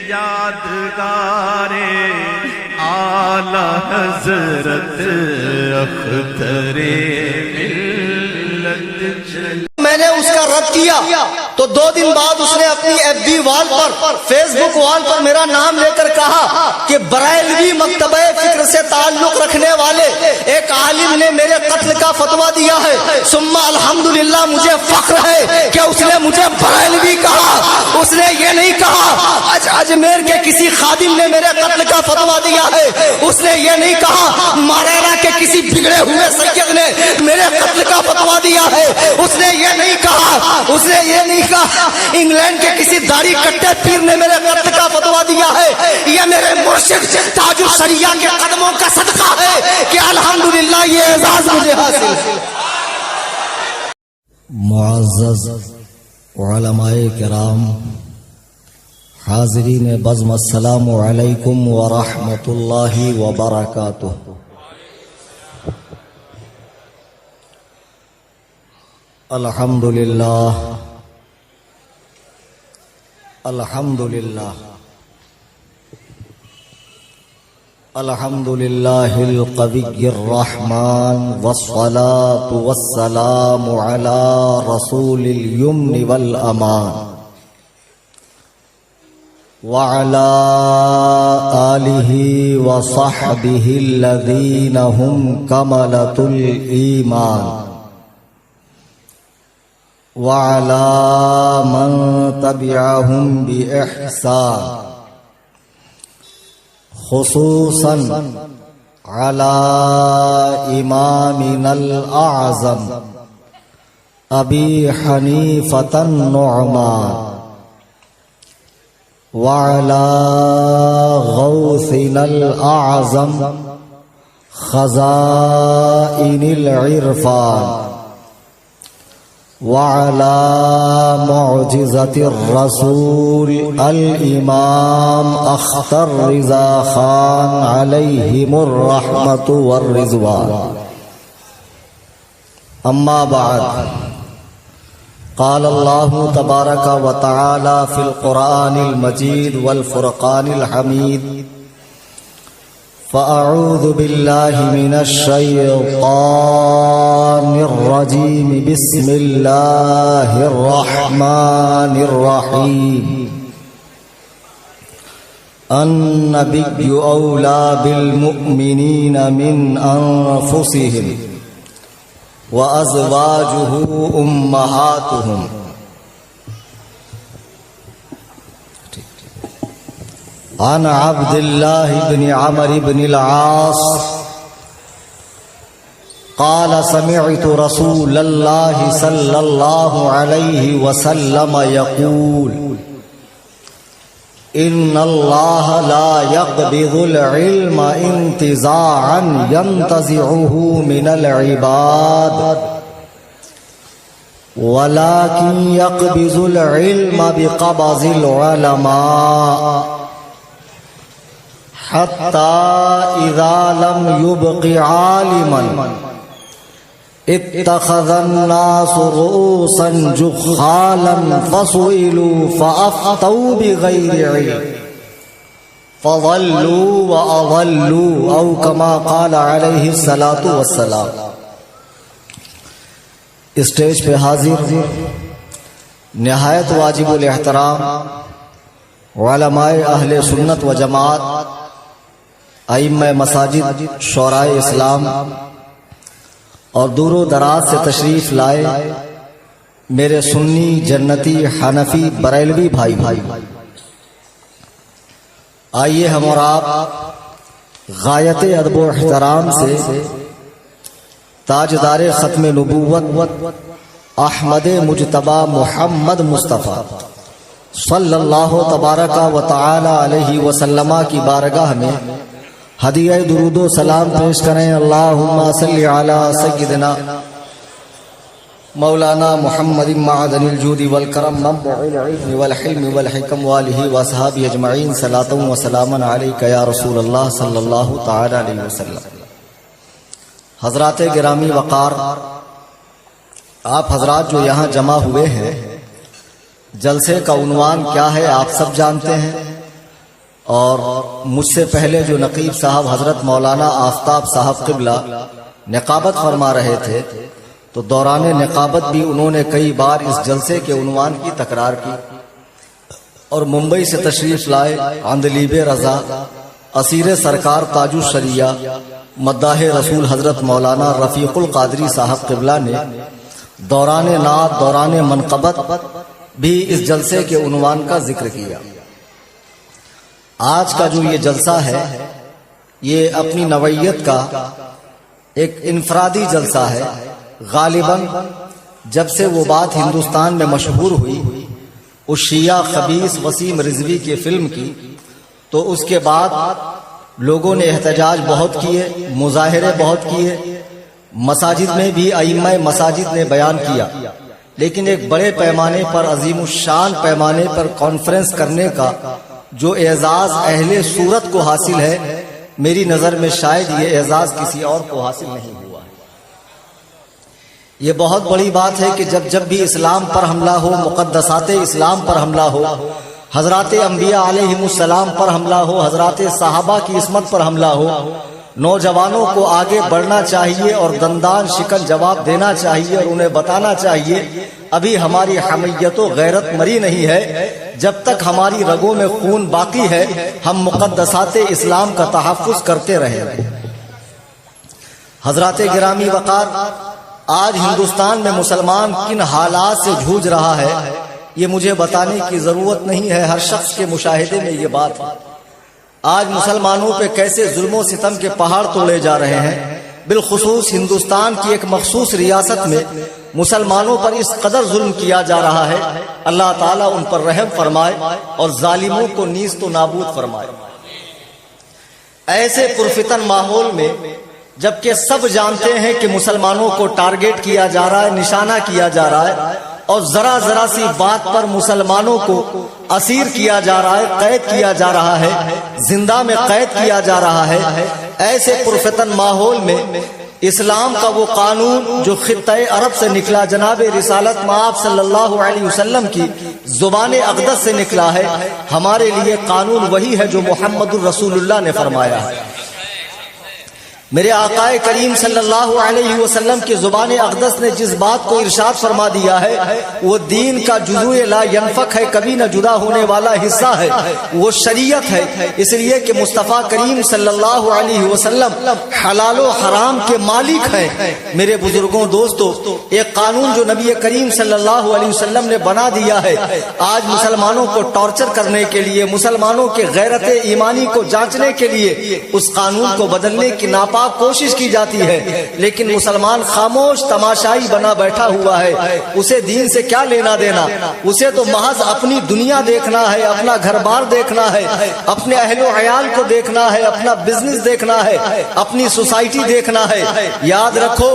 یادگارے اعلی حضرت اختر ملت چلی۔ میں نے اس کا رد کیا تو 2 دن بعد اس نے اپنی ایف بی وال پر، فیس بک وال پر میرا نام لے کر کہا کہ بریلوی مکتبہ فکر سے تعلق رکھنے والے ایک عالم نے میرے قتل کا فتویٰ دیا ہے۔ ثم الحمدللہ مجھے فخر ہے کہ اس نے مجھے بریلوی کہا، اس نے یہ نہیں کہا اجمیر کے کسی خادم نے میرے قتل کا فتویٰ دیا ہے، اس نے یہ نہیں کہا مارینا کے کسی بگڑے ہوئے سید نے میرے قتل کا فتویٰ دیا ہے، اس نے یہ نہیں کہا، اس نے یہ نہیں کہا انگلینڈ کے کسی داڑھی کٹے پیر نے میرے قتل کا فتویٰ دیا ہے۔ یہ میرے مرشد تاج الشریعہ کے قدموں کا صدقہ ہے کہ الحمدللہ یہ اعزاز مجھے حاصل ہے۔ معزز علماء کرام، حاضرین بزم، السلام علیکم ورحمۃ اللہ وبرکاتہ۔ الحمدللہ الحمدللہ الحمدللہ القوی الرحمن والصلاة والسلام علی رسول الیمن والامان وعلى آلہ وصحبہ الذین هم کملۃ الایمان وعلى من تبعهم بإحسان، خصوصا على إمامنا الأعظم أبي حنيفة النعمان، وعلى غوثنا الأعظم خزائن العرفان، وعلى معجزة الرسول الإمام أختر رضا خان عليهم الرحمة والرضوان۔ أما بعد، قال الله تبارك وتعالى في القرآن المجيد والفرقان الحميد: فأعوذ بالله من الشيطان الرجيم، بسم الله الرحمن الرحيم. النبي أولى بالمؤمنين من أنفسهم وأزواجه أمهاتهم. عن عبد الله بن عمرو بن العاص قال: سمعت رسول الله صلى الله عليه وسلم يقول: إن الله لا يقبض العلم انتزاعا ينتزعه من العباد، ولكن يقبض العلم بقبض العلماء، حتى إذا لم يبق عالما اتخذ الناس رؤوسا جخالا فسئلوا فأفتوا بغير علم فضلوا وأضلوا، أو كما قال عليه الصلاة والسلام۔ اسٹیج پہ حاضر نہایت واجب الاحترام علماء اہل سنت و جماعت، ائمہ مساجد، شورائے اسلام اور دور و دراز سے تشریف لائے میرے سنی، جنتی، حنفی، بریلوی بھائی، آئیے ہم اور آپ غایت ادب و احترام سے تاجدار ختم نبوت احمد مجتبی محمد مصطفیٰ صلی اللہ تبارک و تعالی علیہ وسلم کی بارگاہ میں ہدیہ درود و سلام پیش کریں۔ اللہم صلی علی سیدنا مولانا محمد معدن الجود والکرم منبع العلم والحلم والحکم والہ واصحابہ اجمعین، صلاۃ و سلاما علیک یا رسول اللہ صلی اللہ تعالی علیہ وسلم۔ حضرات گرامی وقار، آپ حضرات جو یہاں جمع ہوئے ہیں، جلسے کا عنوان کیا ہے آپ سب جانتے ہیں، اور مجھ سے پہلے جو نقیب صاحب حضرت مولانا آفتاب صاحب قبلہ نقابت فرما رہے تھے، تو دوران نقابت بھی انہوں نے کئی بار اس جلسے کے عنوان کی تکرار کی، اور ممبئی سے تشریف لائے عندلیب رضا اسیر سرکار تاج الشریعہ مداح رسول حضرت مولانا رفیق القادری صاحب قبلہ نے دوران نعت دوران منقبت بھی اس جلسے کے عنوان کا ذکر کیا۔ آج کا جو یہ جلسہ ہے یہ اپنی نوعیت کا ایک انفرادی جلسہ ہے۔ غالباً جب سے وہ بات ہندوستان میں مشہور ہوئی اس شیعہ خبیث وسیم رضوی کی فلم کی، تو اس کے بعد لوگوں نے احتجاج بہت کیے، مظاہرے بہت کیے، مساجد میں بھی ائمہ مساجد نے بیان کیا، لیکن ایک بڑے پیمانے پر عظیم الشان پیمانے پر کانفرنس کرنے کا جو اعزاز اہل سورت کو حاصل ہے، میری نظر میں شاید یہ اعزاز کسی اور کو حاصل نہیں ہوا ہے۔ یہ بہت بڑی بات ہے کہ جب بھی اسلام پر حملہ ہو، مقدسات اسلام پر حملہ ہو، حضرات انبیاء علیہم السلام پر حملہ ہو، حضرات صحابہ کی عصمت پر حملہ ہو، نوجوانوں کو آگے بڑھنا چاہیے اور دندان شکن جواب دینا چاہیے اور انہیں بتانا چاہیے ابھی ہماری حمیت و غیرت مری نہیں ہے، جب تک ہماری رگوں میں خون باقی ہے ہم مقدسات اسلام کا تحفظ کرتے رہیں گے۔ حضرات گرامی وقار، آج ہندوستان میں مسلمان کن حالات سے جھوج رہا ہے یہ مجھے بتانے کی ضرورت نہیں ہے، ہر شخص کے مشاہدے میں یہ بات ہے۔ آج مسلمانوں پہ کیسے ظلم و ستم کے پہاڑ توڑے جا رہے ہیں، بالخصوص ہندوستان کی ایک مخصوص ریاست میں مسلمانوں پر اس قدر ظلم کیا جا رہا ہے، اللہ تعالیٰ ان پر رحم فرمائے اور ظالموں کو نیست و نابود فرمائے۔ ایسے پرفتن ماحول میں جبکہ سب جانتے ہیں کہ مسلمانوں کو ٹارگٹ کیا جا رہا ہے، نشانہ کیا جا رہا ہے، اور ذرا ذرا سی بات پر مسلمانوں کو اسیر کیا جا رہا ہے، قید کیا جا رہا ہے، زندہ میں قید کیا جا رہا ہے، ایسے پرفتن ماحول میں اسلام کا وہ قانون جو خطہ عرب سے نکلا، جناب رسالت مآب صلی اللہ علیہ وسلم کی زبان اقدس سے نکلا ہے، ہمارے لیے قانون وہی ہے جو محمد الرسول اللہ نے فرمایا ہے۔ میرے آقا کریم صلی اللہ علیہ وسلم کی زبان اقدس نے جس بات کو ارشاد فرما دیا ہے وہ دین کا جزو لا ینفک ہے، کبھی نہ جدا ہونے والا حصہ ہے، وہ شریعت ہے۔ اس لیے کہ مصطفیٰ کریم صلی اللہ علیہ وسلم حلال و حرام کے مالک ہیں۔ میرے بزرگوں، دوستو، ایک قانون جو نبی کریم صلی اللہ علیہ وسلم نے بنا دیا ہے، آج مسلمانوں کو ٹارچر کرنے کے لیے، مسلمانوں کے غیرت ایمانی کو جانچنے کے لیے اس قانون کو بدلنے کی ناپاک کوشش کی جاتی ہے، لیکن مسلمان خاموش تماشائی بنا بیٹھا ہوا ہے۔ اسے دین سے کیا لینا دینا، اسے تو محض اپنی دنیا دیکھنا ہے، اپنا گھر بار دیکھنا ہے، اپنے اہل و عیال کو دیکھنا ہے، اپنا بزنس دیکھنا ہے، اپنی سوسائٹی دیکھنا ہے۔ یاد رکھو،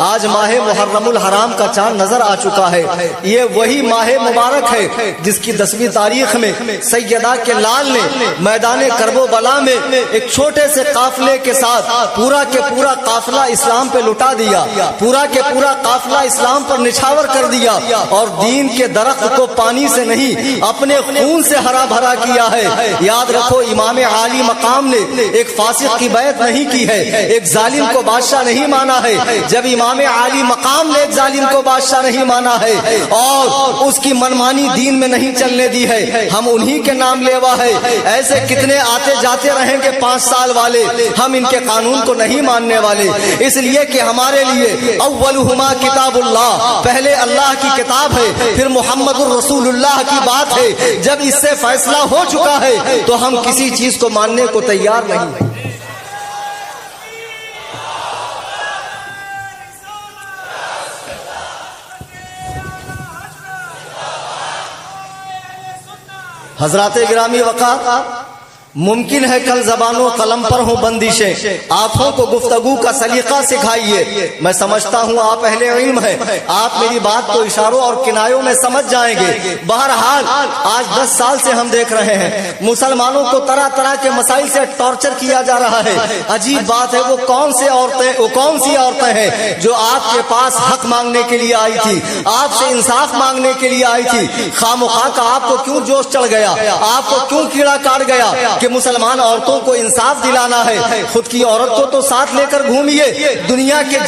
آج ماہ محرم الحرام کا چاند نظر آ چکا ہے، یہ وہی ماہ مبارک ہے جس کی 10ویں تاریخ میں سیدہ کے لال نے میدان کرب و بلا میں ایک چھوٹے سے قافلے کے ساتھ پورا کے پورا قافلہ اسلام پہ لٹا دیا، پورا کے پورا قافلہ اسلام پر نچھاور کر دیا، اور دین کے درخت کو پانی سے نہیں اپنے خون سے ہرا بھرا کیا ہے۔ یاد رکھو، امام عالی مقام نے ایک فاسق کی بیعت نہیں کی ہے، ایک ظالم کو بادشاہ نہیں مانا ہے۔ جب امام عالی مقام نے ایک ظالم کو بادشاہ نہیں مانا ہے اور اس کی منمانی دین میں نہیں چلنے دی ہے، ہم انہی کے نام لیوا ہے۔ ایسے کتنے آتے جاتے رہیں گے 5 سال والے، ہم ان کے قانون کو نہیں ماننے والے، اس لیے کہ ہمارے لیے اولہما کتاب اللہ، پہلے اللہ کی کتاب ہے، پھر محمد الرسول اللہ کی بات ہے۔ جب اس سے فیصلہ ہو چکا ہے تو ہم کسی چیز کو ماننے کو تیار نہیں۔ حضرات گرامی وقار، ممکن ہے کل زبان و قلم پر ہوں بندشیں، آنکھوں کو گفتگو کا سلیقہ سکھائیے۔ میں سمجھتا ہوں آپ اہل علم ہیں، آپ میری بات کو اشاروں اور کنایوں میں سمجھ جائیں گے۔ بہرحال آج 10 سال سے ہم دیکھ رہے ہیں مسلمانوں کو طرح طرح کے مسائل سے ٹارچر کیا جا رہا ہے۔ عجیب بات ہے، وہ کون سی عورتیں ہیں جو آپ کے پاس حق مانگنے کے لیے آئی تھی، آپ سے انصاف مانگنے کے لیے آئی تھی؟ خواہ مخواہ کا آپ کو کیوں جوش چڑھ گیا، آپ کو کیوں کیڑا کاٹ گیا کہ کہ مسلمان عورتوں کو انصاف دلانا ہے، خود کی عورت کو تو ساتھ لے کر گھومیے۔ دنیا کے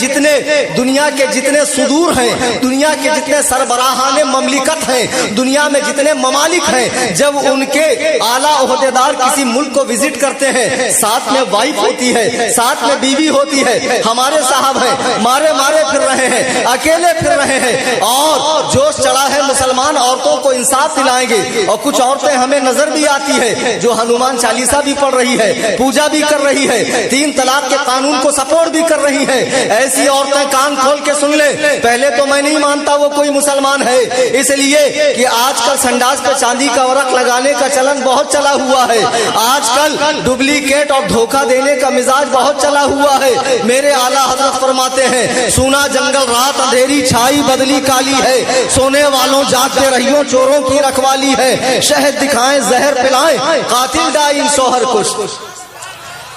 جتنے صدور ہیں، دنیا کے جتنے سربراہان مملکت ہیں، دنیا میں جتنے ممالک ہیں، جب ان کے اعلیٰ عہدیدار کسی ملک کو وزٹ کرتے ہیں، ساتھ میں وائف ہوتی ہے، ساتھ میں بیوی ہوتی ہے۔ ہمارے صاحب ہیں مارے پھر رہے ہیں، اکیلے پھر رہے ہیں، اور جوش چڑھا ہے مسلمان عورتوں کو انصاف دلائیں گے۔ اور کچھ عورتیں ہمیں نظر بھی آتی ہے جو ہنومان چالیسا بھی پڑھ رہی ہے، پوجا بھی کر رہی ہے، 3 طلاق کے قانون کو سپورٹ بھی کر رہی ہے۔ ایسی عورتیں کان کھول کے سن لیں، پہلے تو میں نہیں مانتا وہ کوئی مسلمان ہے، اس لیے کہ آج کل سنڈاس پہ چاندی کا ورق لگانے کا چلن بہت چلا ہوا ہے، آج کل ڈپلیکیٹ اور دھوکہ دینے کا مزاج بہت چلا ہوا ہے۔ میرے اعلیٰ حضرت فرماتے ہیں سونا جنگل رات اندھیری چھائی بدلی کالی ہے، سونے والوں جاگتے رہیوں چوروں کی رکھوالی ہے، شہد دکھائیں زہر پلائیں قاتل ڈائیں شوہر کش۔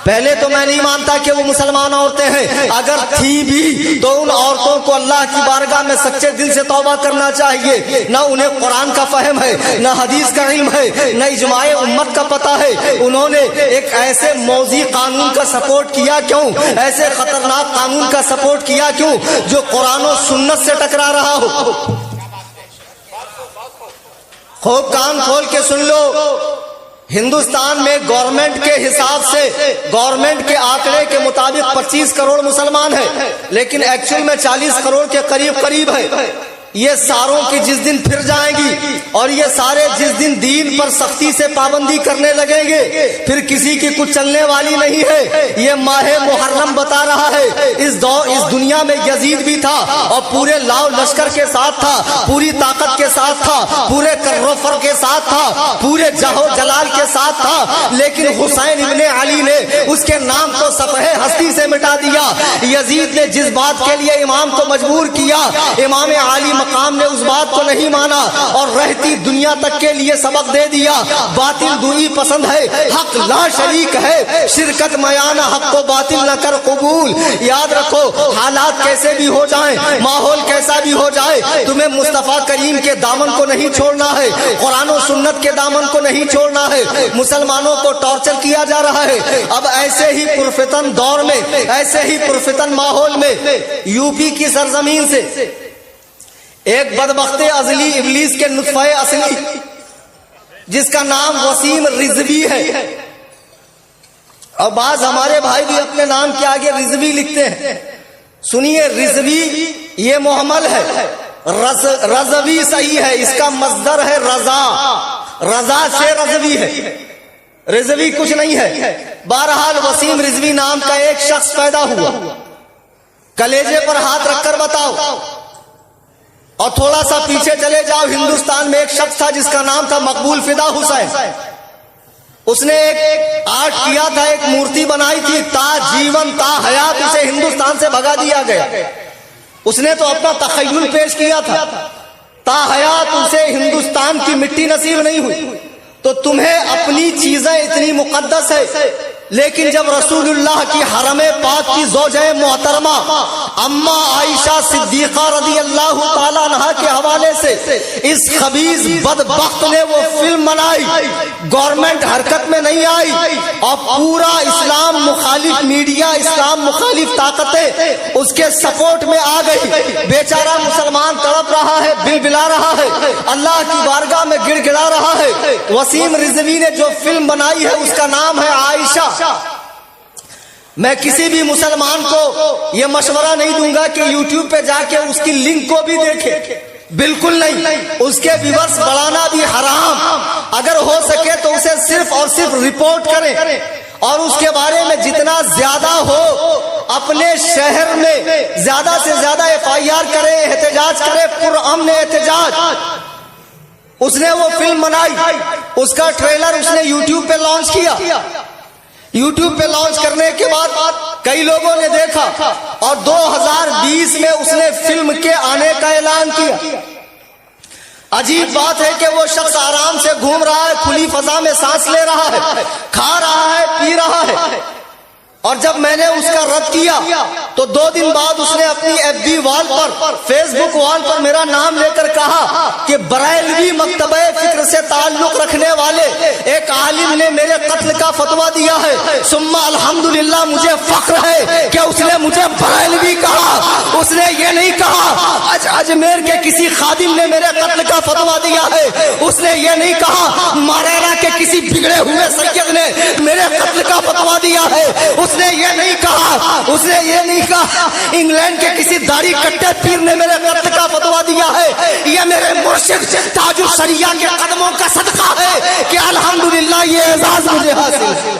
پہلے تو میں نہیں مانتا کہ وہ مسلمان عورتیں ہیں، اگر تھی بھی تو ان عورتوں کو اللہ کی بارگاہ میں سچے دل سے توبہ کرنا چاہیے۔ نہ انہیں قرآن کا فہم ہے، نہ حدیث کا علم ہے، نہ اجماع امت کا پتہ ہے، انہوں نے ایک ایسے موذی قانون کا سپورٹ کیا کیوں، ایسے خطرناک قانون کا سپورٹ کیا کیوں جو قرآن و سنت سے ٹکرا رہا ہو۔ خوب کان کھول کے سن لو، ہندوستان میں گورنمنٹ کے حساب سے، گورنمنٹ کے آنکڑے کے مطابق 25 کروڑ مسلمان ہیں، لیکن ایکچوئل میں 40 کروڑ کے قریب ہے۔ یہ ساروں کی جس دن پھر جائیں گی اور یہ سارے جس دن دین پر سختی سے پابندی کرنے لگیں گے، پھر کسی کی کچھ چلنے والی نہیں ہے۔ یہ ماہ محرم بتا رہا ہے اس دنیا میں یزید بھی تھا اور پورے لاؤ لشکر کے ساتھ تھا، پوری طاقت کے ساتھ تھا، پورے کروفر کے ساتھ تھا، پورے جاہو جلال کے ساتھ تھا، لیکن حسین ابن علی نے اس کے نام کو صفحے ہستی سے مٹا دیا۔ یزید نے جس بات کے لیے امام کو مجبور کیا، امام علی مقام نے اس بات کو نہیں مانا اور رہتی دنیا تک کے لیے سبق دے دیا۔ باطل دوئی پسند ہے، حق لا شریک ہے، شرکت میانہ حق کو باطل نہ کر قبول۔ یاد رکھو حالات کیسے بھی ہو جائیں، ماحول کیسا بھی ہو جائے، تمہیں مصطفیٰ کریم کے دامن کو نہیں چھوڑنا ہے، قرآن و سنت کے دامن کو نہیں چھوڑنا ہے۔ مسلمانوں کو ٹارچر کیا جا رہا ہے۔ اب ایسے ہی پرفتن دور میں، ایسے ہی پرفتن ماحول میں یو پی کی سرزمین سے ایک بدبخت ازلی ابلیس کے نطفہ اصلی جس کا نام وسیم رضوی ہے، اور بعض ہمارے بھائی بھی اپنے نام کے آگے رضوی لکھتے ہیں۔ سنیے، رضوی یہ محمل ہے، رضوی صحیح ہے، اس کا مصدر ہے رضا، رضا سے رضوی ہے، رضوی کچھ نہیں ہے۔ بہرحال وسیم رضوی نام کا ایک شخص پیدا ہوا۔ کلیجے پر ہاتھ رکھ کر بتاؤ، اور تھوڑا سا پیچھے چلے جاؤ، ہندوستان میں ایک شخص تھا جس کا نام تھا مقبول فدا حسین۔ اس نے ایک آرٹ کیا تھا، ایک مورتی بنائی تھی، تا جیون تا حیات اسے ہندوستان سے بھگا دیا گیا۔ اس نے تو اپنا تخیل پیش کیا تھا، تا حیات اسے ہندوستان کی مٹی نصیب نہیں ہوئی۔ تو تمہیں اپنی چیزیں اتنی مقدس ہے، لیکن جب رسول اللہ کی حرم پاک کی زوجہ محترمہ اما عائشہ صدیقہ رضی اللہ تعالیٰ عنہا کے حوالے سے اس خبیث بدبخت نے وہ فلم بنائی، گورنمنٹ حرکت میں نہیں آئی اور پورا اسلام مخالف میڈیا، اسلام مخالف طاقتیں اس کے سپورٹ میں آ گئی۔ بیچارہ مسلمان تڑپ رہا ہے، بلبلا رہا ہے، اللہ کی بارگاہ میں گڑ گڑا رہا ہے۔ وسیم رضوی نے جو فلم بنائی ہے اس کا نام ہے عائشہ۔ میں کسی بھی مسلمان کو یہ مشورہ نہیں دوں گا کہ یوٹیوب پہ جا کے اس کی لنک کو بھی دیکھے، بالکل نہیں، اس کے ویورز بڑھانا بھی حرام۔ اگر ہو سکے تو اسے صرف اور صرف رپورٹ کریں اور اس کے بارے میں جتنا زیادہ ہو اپنے شہر میں زیادہ سے زیادہ FIR کریں، احتجاج کریں، پرامن احتجاج۔ اس نے وہ فلم بنائی، اس کا ٹریلر اس نے یوٹیوب پہ لانچ کیا۔ یوٹیوب پہ لانچ کرنے کے بعد کئی لوگوں نے دیکھا اور 2020 میں اس نے فلم کے آنے کا اعلان کیا۔ عجیب بات ہے کہ وہ شخص آرام سے گھوم رہا ہے، کھلی فضا میں سانس لے رہا ہے، کھا رہا ہے، پی رہا ہے، اور جب میں نے اس کا رد کیا تو 2 دن بعد اس نے اپنی FB وال پر فیس بک وال پر میرا نام لے کر کہا کہ بریلوی مکتبہ فکر سے تعلق رکھنے والے ایک عالم نے میرے قتل کا فتویٰ دیا ہے. ثم الحمدللہ مجھے فخر ہے کہ اس نے مجھے بریلوی کہا. اس نے یہ نہیں کہا اجمیر کے کسی خادم نے میرے قتل کا فتویٰ دیا ہے. اس نے یہ نہیں کہا مارینا کے کسی بگڑے ہوئے سید نے میرے قتل کا فتویٰ دیا ہے. اس نے یہ نہیں کہا انگلینڈ کے کسی داڑھی کٹے پیر نے میرے قتل کا فتویٰ دیا ہے. یہ میرے مرشد تاج الشریعہ کے قدموں کا صدقہ ہے کہ الحمدللہ یہ اعزاز مجھے حاصل ہے.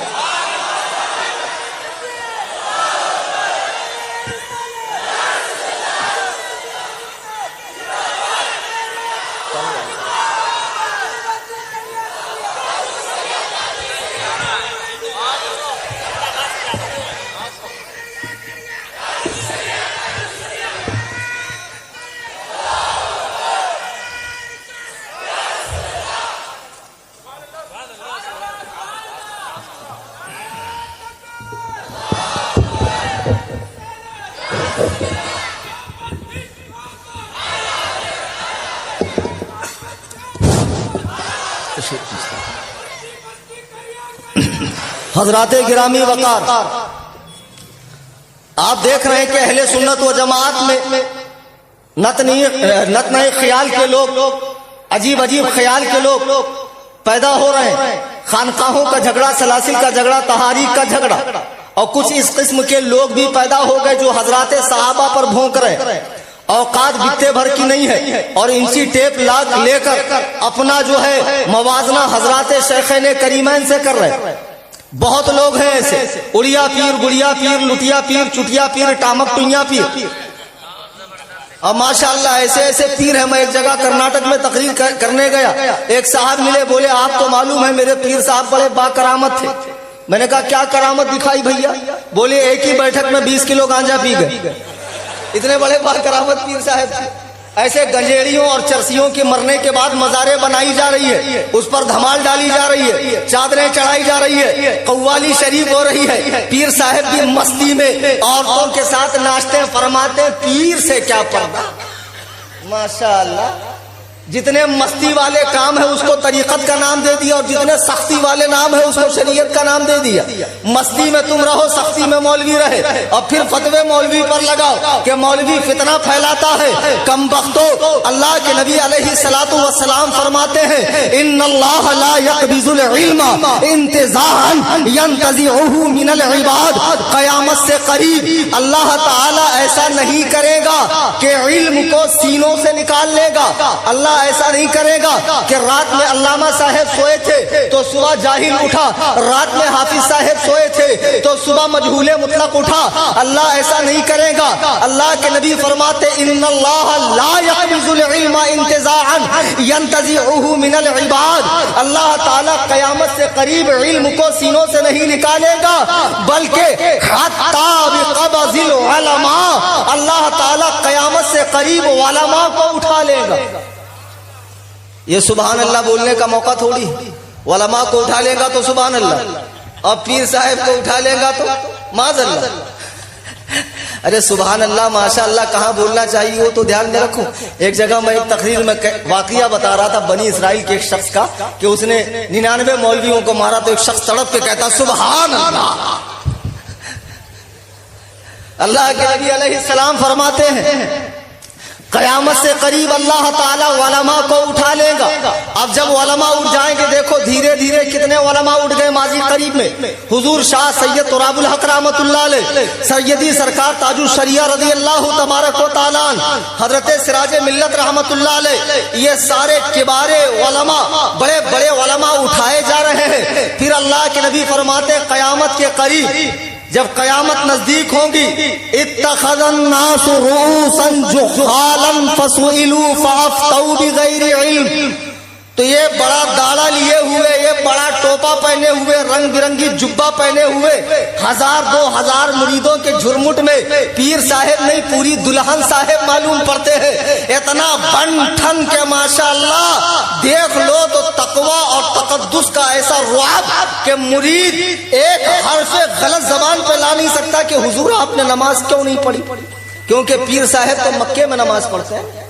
حضرات گرامی وقار، آپ دیکھ رہے ہیں کہ اہل سنت و جماعت میں نت نئے خیال کے لوگ، عجیب عجیب خیال کے لوگ پیدا ہو رہے ہیں. خانقاہوں کا جھگڑا، سلاسل کا جھگڑا، تحاریک کا جھگڑا، اور کچھ اس قسم کے لوگ بھی پیدا ہو گئے جو حضرات صحابہ پر بھونک رہے ہیں. اوقات بتے بھر کی نہیں ہے اور انچی ٹیپ لاگ لے کر اپنا جو ہے موازنہ حضرات شیخین کریمین سے کر رہے ہیں. بہت لوگ ہیں ایسے، اڑیا پیر، گڑیا پیر، لٹیا پیر، چٹیا پیر، ٹامک ٹوئیا پیر، اور ماشاءاللہ ایسے ایسے پیر ہیں. میں ایک جگہ کرناٹک میں تقریر کرنے گیا، ایک صاحب ملے، بولے آپ تو معلوم ہے میرے پیر صاحب بڑے با کرامت تھے. میں نے کہا کیا کرامت دکھائی بھیا؟ بولے ایک ہی بیٹھک میں 20 کلو گانجا پی گئے. اتنے بڑے با کرامت پیر صاحب تھے. ایسے گنجیڑیوں اور چرسیوں کے مرنے کے بعد مزاریں بنائی جا رہی ہے، اس پر دھمال ڈالی جا رہی ہے، چادریں چڑھائی جا رہی ہے، قوالی شریف ہو رہی ہے. پیر صاحب کی مستی میں عورتوں کے ساتھ ناشتے فرماتے. پیر سے کیا پردہ، ماشاءاللہ. جتنے مستی والے کام ہے اس کو طریقت کا نام دے دیا، اور جتنے سختی والے نام ہے اس کو شریعت کا نام دے دیا. مستی میں تم رہو، سختی میں مولوی رہے، اور پھر فتوے مولوی پر لگاؤ کہ مولوی فتنہ پھیلاتا ہے. کم بختو، اللہ کے نبی علیہ الصلوۃ والسلام فرماتے ہیں ان اللہ لا یقبض العلم انتزاعا ينتزعه من العباد. قیامت سے قریب اللہ تعالی ایسا نہیں کرے گا کہ علم کو سینوں سے نکال لے گا. اللہ ایسا نہیں کرے گا کہ رات میں علامہ صاحب سوئے تھے تو صبح جاہل اٹھا، رات میں حافظ صاحب سوئے تھے تو صبح مجہول مطلق اٹھا. اللہ ایسا نہیں کرے گا. اللہ کے نبی فرماتے ان اللہ لا يقبض العلم انتزاعا ينتزعه من العباد. اللہ تعالی قیامت سے قریب علم کو سینوں سے نہیں نکالے گا بلکہ حتی بقبض العلماء، اللہ تعالی قیامت سے قریب علماء کو اٹھا لے گا. یہ سبحان اللہ بولنے کا موقع تھوڑی. علماء کو اٹھا لے گا تو سبحان اللہ، اور پیر صاحب کو اٹھا لے گا تو معاذ اللہ. ارے سبحان اللہ ماشاء اللہ کہاں بولنا چاہیے وہ تو دھیان میں رکھو. ایک جگہ میں ایک تقریر میں واقعہ بتا رہا تھا بنی اسرائیل کے ایک شخص کا کہ اس نے 99 مولویوں کو مارا تو ایک شخص تڑپ کے کہتا سبحان اللہ. اللہ کے نبی علیہ السلام فرماتے ہیں قیامت سے قریب اللہ تعالیٰ علماء کو اٹھا لے گا. اب جب علماء اٹھ جائیں گے، دیکھو دھیرے دھیرے کتنے علماء اٹھ گئے ماضی قریب میں. حضور شاہ سید تراب الحق رحمت اللہ علیہ، سیدی سرکار تاج الشریعہ رضی اللہ تبارک و تعالیٰ، حضرت سراج ملت رحمت اللہ علیہ، یہ سارے کبار علماء، بڑے بڑے علماء اٹھائے جا رہے ہیں. پھر اللہ کے نبی فرماتے قیامت کے قریب جب قیامت نزدیک ہوگی اتخذ الناس رؤوسا جهالا فسئلوا فافتوا بغیر علم، تو یہ بڑا داڑا لیے ہوئے، یہ بڑا ٹوپا پہنے ہوئے، رنگ برنگی جبہ پہنے ہوئے، 1000-2000 مریدوں کے جھرمٹ میں پیر صاحب نہیں پوری دلہن صاحب معلوم پڑتے ہیں، اتنا بن ٹھن کے ماشاءاللہ دیکھ لو تو تقوی اور تقدس کا ایسا رعب کہ مرید ایک حرف غلط زبان پہ لا نہیں سکتا کہ حضور آپ نے نماز کیوں نہیں پڑھی، کیونکہ پیر صاحب تو مکے میں نماز پڑھتے ہیں۔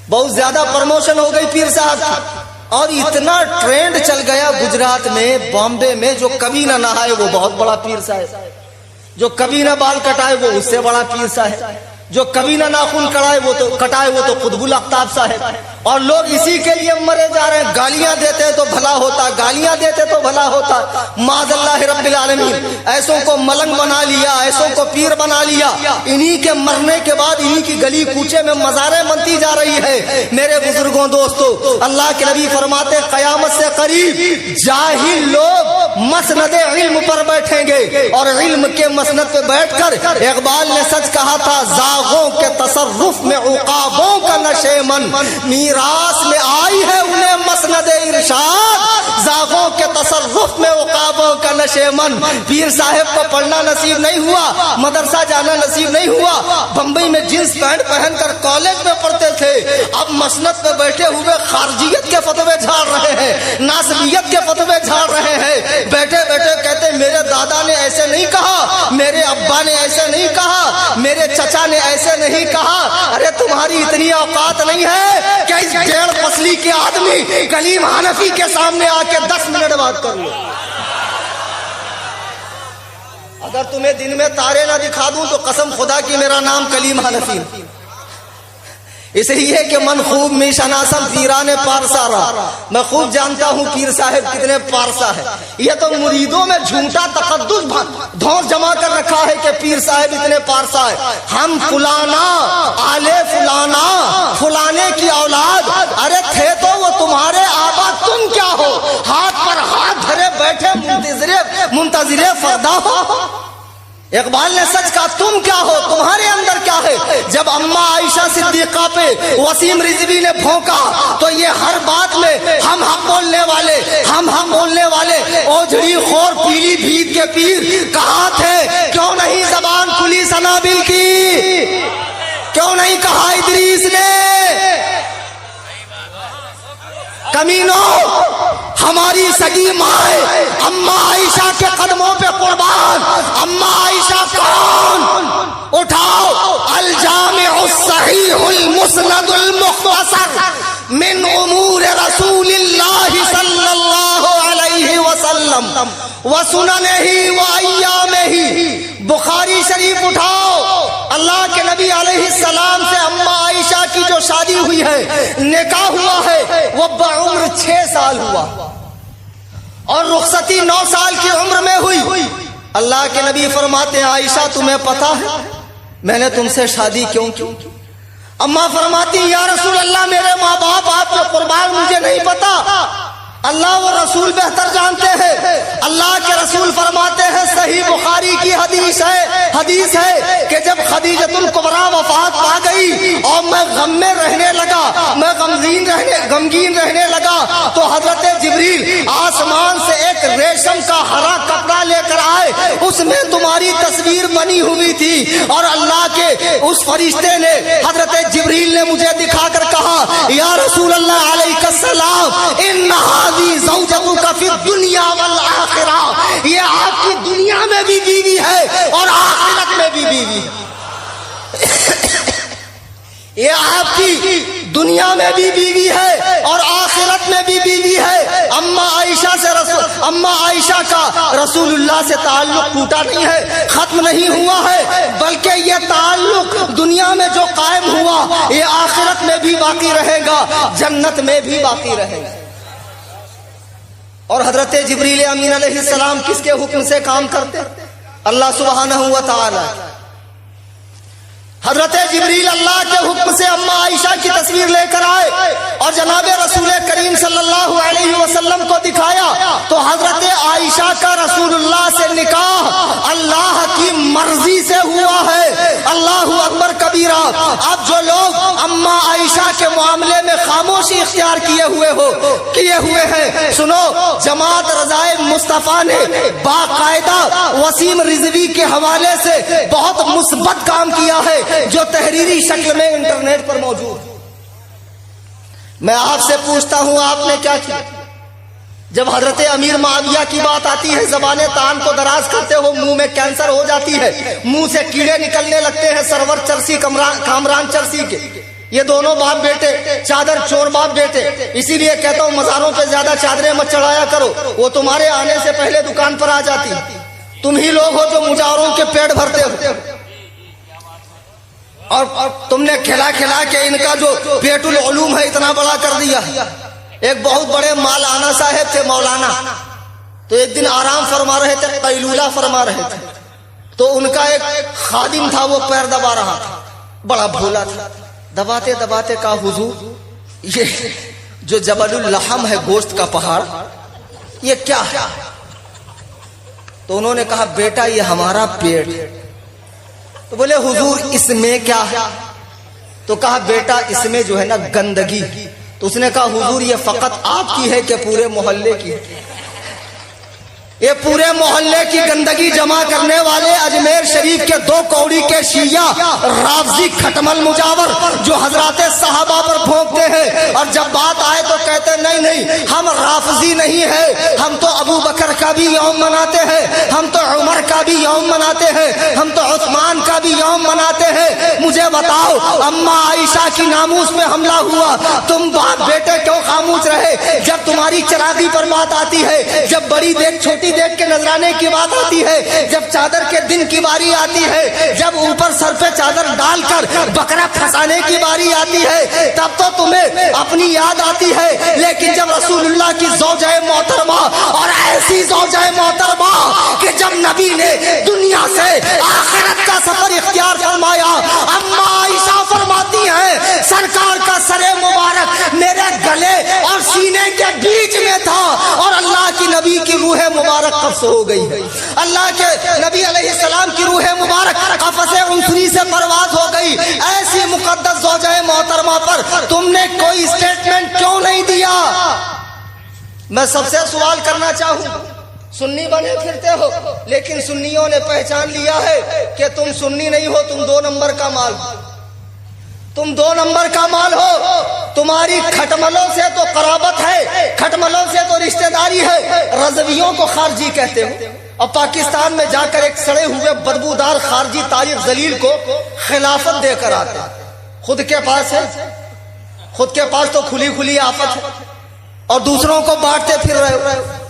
بہت زیادہ پروموشن ہو گئی پیر صاحب کی، اور اتنا ٹرینڈ چل گیا گجرات میں، بامبے میں، جو کبھی نہ نہائے وہ بہت بڑا پیر صاحب، جو کبھی نہ بال کٹائے وہ اس سے بڑا پیر صاحب، جو کبھی نہ ناخن کٹائے وہ تو قطب الاقطاب صاحب، اور لوگ اسی کے لیے مرے جا رہے ہیں۔ گالیاں دیتے تو بھلا ہوتا، گالیاں دیتے تو بھلا ہوتا، معاذ اللہ رب العالمین، ایسوں کو ملنگ بنا لیا، ایسوں کو پیر بنا لیا، انہی کے مرنے کے بعد انہی کی گلی کوچے میں مزاریں بنتی جا رہی ہے۔ میرے بزرگوں دوستو، اللہ کے نبی فرماتے قیامت سے قریب جاہل لوگ مسند علم پر بیٹھیں گے، اور علم کے مسند پہ بیٹھ کر اقبال نے سچ کہا تھا، زاغوں کے تصرف میں عقابوں کا نشیمن، میراث میں آئی ہے انہیں مسند ارشاد، زاغوں کے تصرف میں عقابوں کا نشیمن۔ پیر صاحب کو پڑھنا نصیب نہیں ہوا، مدرسہ جانا نصیب نہیں ہوا، بمبئی میں جینس پینٹ پہن کر کالج میں پڑھتے تھے، اب مسند پہ بیٹھے ہوئے خارجیت کے فتوے جھاڑ رہے ہیں، ناصبیت کے فتوے جھاڑ رہے ہیں، بیٹھے بیٹھے کہتے میرے دادا نے ایسے نہیں کہا، میرے ابا نے ایسے نہیں کہا، میرے چچا نے ایسے نہیں کہا۔ ارے تمہاری اتنی اوقات نہیں ہے کہ اس 1.5 فصلی کے آدمی کلیم حنفی کے سامنے آ کے 10 منٹ بات کر لو۔ اگر تمہیں دن میں تارے نہ دکھا دوں تو قسم خدا کی میرا نام کلیم حنفی، اس لیے کہ من خوب می شناسم پیران پارسا، میں خوب جانتا ہوں پیر صاحب کتنے پارسا ہے۔ یہ تو مریدوں میں جھوٹا تقدس دھوس جما کر رکھا ہے کہ پیر صاحب اتنے پارسا ہے، ہم فلانا آلے فلانا فلانے کی اولاد، ارے تھے تو وہ تمہارے آبا، تم کیا ہو؟ ہاتھ پر ہاتھ دھرے بیٹھے منتظر فردا ہو۔ اقبال نے سچ کہا، تم کیا ہو، تمہارے اندر کیا ہے؟ جب اماں عائشہ صدیقہ پہ وسیم رضوی نے بھونکا تو یہ ہر بات میں ہم بولنے والے اوجھڑی خور پیلی بھیت کے پیر کہاں تھے؟ کیوں نہیں زبان کھلی سنابل کی؟ کیوں نہیں کہا ادریس نے؟ کمینوں، ہماری سگی ماں اماں عائشہ کے قدموں پہ قربان، اماں عائشہ کون؟ اٹھاؤ الجامع الصحیح المسند المختصر من امور رسول اللہ صلی اللہ علیہ وسلم وسننہ وایامہ، بخاری شریف اٹھاؤ۔ اللہ کے نبی علیہ السلام سے اماں عائشہ کی جو شادی ہوئی ہے، نکاح ہوا ہے، وہ بعمر 6 سال ہوا، اور رخصتی 9 سال کی عمر میں ہوئی۔ اللہ کے نبی فرماتے ہیں عائشہ تمہیں پتا ہے میں نے تم سے شادی کیوں کی؟ اماں فرماتی یا رسول اللہ میرے ماں باپ آپ کے قربان، مجھے نہیں پتا، اللہ و رسول بہتر جانتے ہیں۔ اللہ کے رسول فرماتے ہیں، صحیح بخاری کی حدیث ہے کہ جب خدیجۃ الکبریٰ وفات پا گئی اور میں غم میں رہنے لگا، میں غمگین رہنے لگا، تو حضرت جبریل آسمان سے ایک ریشم کا ہرا کپڑا لے کر آئے، اس میں تمہاری تصویر بنی ہوئی تھی، اور اللہ کے اس فرشتے نے حضرت جبریل نے مجھے دکھا کر کہا یا رسول اللہ علیہ السلام انہا زوجتک فی الدنیا والآخرہ، یہ آپ کی دنیا میں بھی بیوی ہے اور آخرت میں بھی بیوی ہے، یہ آپ کی دنیا میں بھی بیوی ہے اور آخرت میں بھی بیوی ہے۔ اماں عائشہ کا رسول اللہ سے تعلق ٹوٹا نہیں ہے، ختم نہیں ہوا ہے، بلکہ یہ تعلق دنیا میں جو قائم ہوا یہ آخرت میں بھی باقی رہے گا، جنت میں بھی باقی رہے گا۔ اور حضرت جبریل امین علیہ السلام کس کے حکم سے کام کرتے؟ اللہ سبحانہ و تعالی۔ حضرت جبریل اللہ کے حکم سے اماں عائشہ کی تصویر لے کر آئے اور جناب رسول کریم صلی اللہ علیہ وسلم کو دکھایا، تو حضرت عائشہ کا رسول اللہ سے نکاح اللہ کی کی مرضی سے ہوا ہے۔ اللہ اکبر کبیرہ۔ اب جو لوگ اما عائشہ کے معاملے میں خاموشی اختیار کیے ہوئے ہیں، سنو، جماعت رضائے مصطفیٰ نے باقاعدہ وسیم رضوی کے حوالے سے بہت مثبت کام کیا ہے جو تحریری شکل میں انٹرنیٹ پر موجود۔ میں آپ سے پوچھتا ہوں، آپ نے کیا کیا؟ جب حضرت امیر معاویہ کی بات آتی ہے، زبان تان کو دراز کرتے ہو، منہ میں کینسر ہو جاتی ہے، منہ سے کیڑے نکلنے لگتے ہیں، سرور چرسی کامران چرسی کے، یہ دونوں باپ بیٹے، چادر چور باپ بیٹے۔ اسی لیے کہتا ہوں مزاروں پہ زیادہ چادریں مت چڑھایا کرو، وہ تمہارے آنے سے پہلے دکان پر آ جاتی۔ تم ہی لوگ ہو جو مجاوروں کے پیٹ بھرتے ہو، اور تم نے کھلا کھلا کے ان کا جو بیت العلوم ہے اتنا بڑا کر دیا۔ ایک بہت بڑے مولانا صاحب تھے، مولانا، تو ایک دن آرام فرما رہے تھے، قیلولہ فرما رہے تھے، تو ان کا ایک خادم تھا، وہ پیر دبا رہا تھا، بڑا بھولا تھا، دباتے دباتے کہا حضور یہ جو جبل اللحم ہے، گوشت کا پہاڑ، یہ کیا ہے؟ تو انہوں نے کہا بیٹا یہ ہمارا پیٹ۔ تو بولے حضور اس میں کیا ہے؟ تو کہا بیٹا اس میں جو ہے نا گندگی۔ تو اس نے کہا حضور یہ فقط آپ کی ہے کہ پورے محلے کی؟ یہ پورے محلے کی گندگی جمع کرنے والے اجمیر شریف کے 2 کوڑی کے شیعہ رافضی کھٹمل مجاور جو حضرات صحابہ پر پھونکتے ہیں، اور جب بات آئے تو کہتے نہیں نہیں ہم رافضی نہیں ہیں، ہم تو ابو بکر کا بھی یوم مناتے ہیں، ہم تو عمر کا بھی یوم مناتے ہیں، ہم تو عثمان کا بھی یوم مناتے ہیں۔ مجھے بتاؤ اما عائشہ کی ناموس میں حملہ ہوا، تم باپ بیٹے کیوں خاموش رہے؟ جب تمہاری چراغی پر بات آتی ہے، جب بڑی دیکھ چھوٹی دیکھ کے نذرانے کی بات آتی ہے، جب چادر کے دن کی باری آتی ہے، جب اوپر سر پہ چادر ڈال کر بکرا پھنسانے کی باری آتی ہے، تب تو تمہیں اپنی یاد آتی ہے، لیکن جب رسول اللہ کی زوجہ محترمہ، اور ایسی زوجہ محترمہ کہ جب نبی نے دنیا سے آخرت کا سفر اختیار فرمایا، اما عائشہ فرماتی ہیں سرکار کا سر مبارک میرے گلے اور سینے کے بیچ میں تھا، اور اللہ کی نبی کی روح مبارک قبض ہو گئی ہے، اللہ کے نبی علیہ السلام کی روح مبارک قفس عنصری سے پرواز ہو گئی۔ ایسی مقدس زوجہ محترمہ پر تم نے کوئی اسٹیٹمنٹ کیوں نہیں دیا؟ میں سب سے سوال کرنا چاہوں، سنی بنے پھرتے ہو، لیکن سنیوں نے پہچان لیا ہے کہ تم سنی نہیں ہو، تم 2 نمبر کا مال، تم 2 نمبر کا مال ہو۔ تمہاری کھٹملوں سے تو قرابت ہے، کھٹملوں سے تو رشتہ داری ہے، رضویوں کو خارجی کہتے ہو، اور پاکستان میں جا کر ایک سڑے ہوئے بدبودار خارجی طارق ذلیل کو خلافت دے کر آتے، خود کے پاس ہے، خود کے پاس تو کھلی کھلی آفت ہے، اور دوسروں کو بانٹتے پھر رہے ہو۔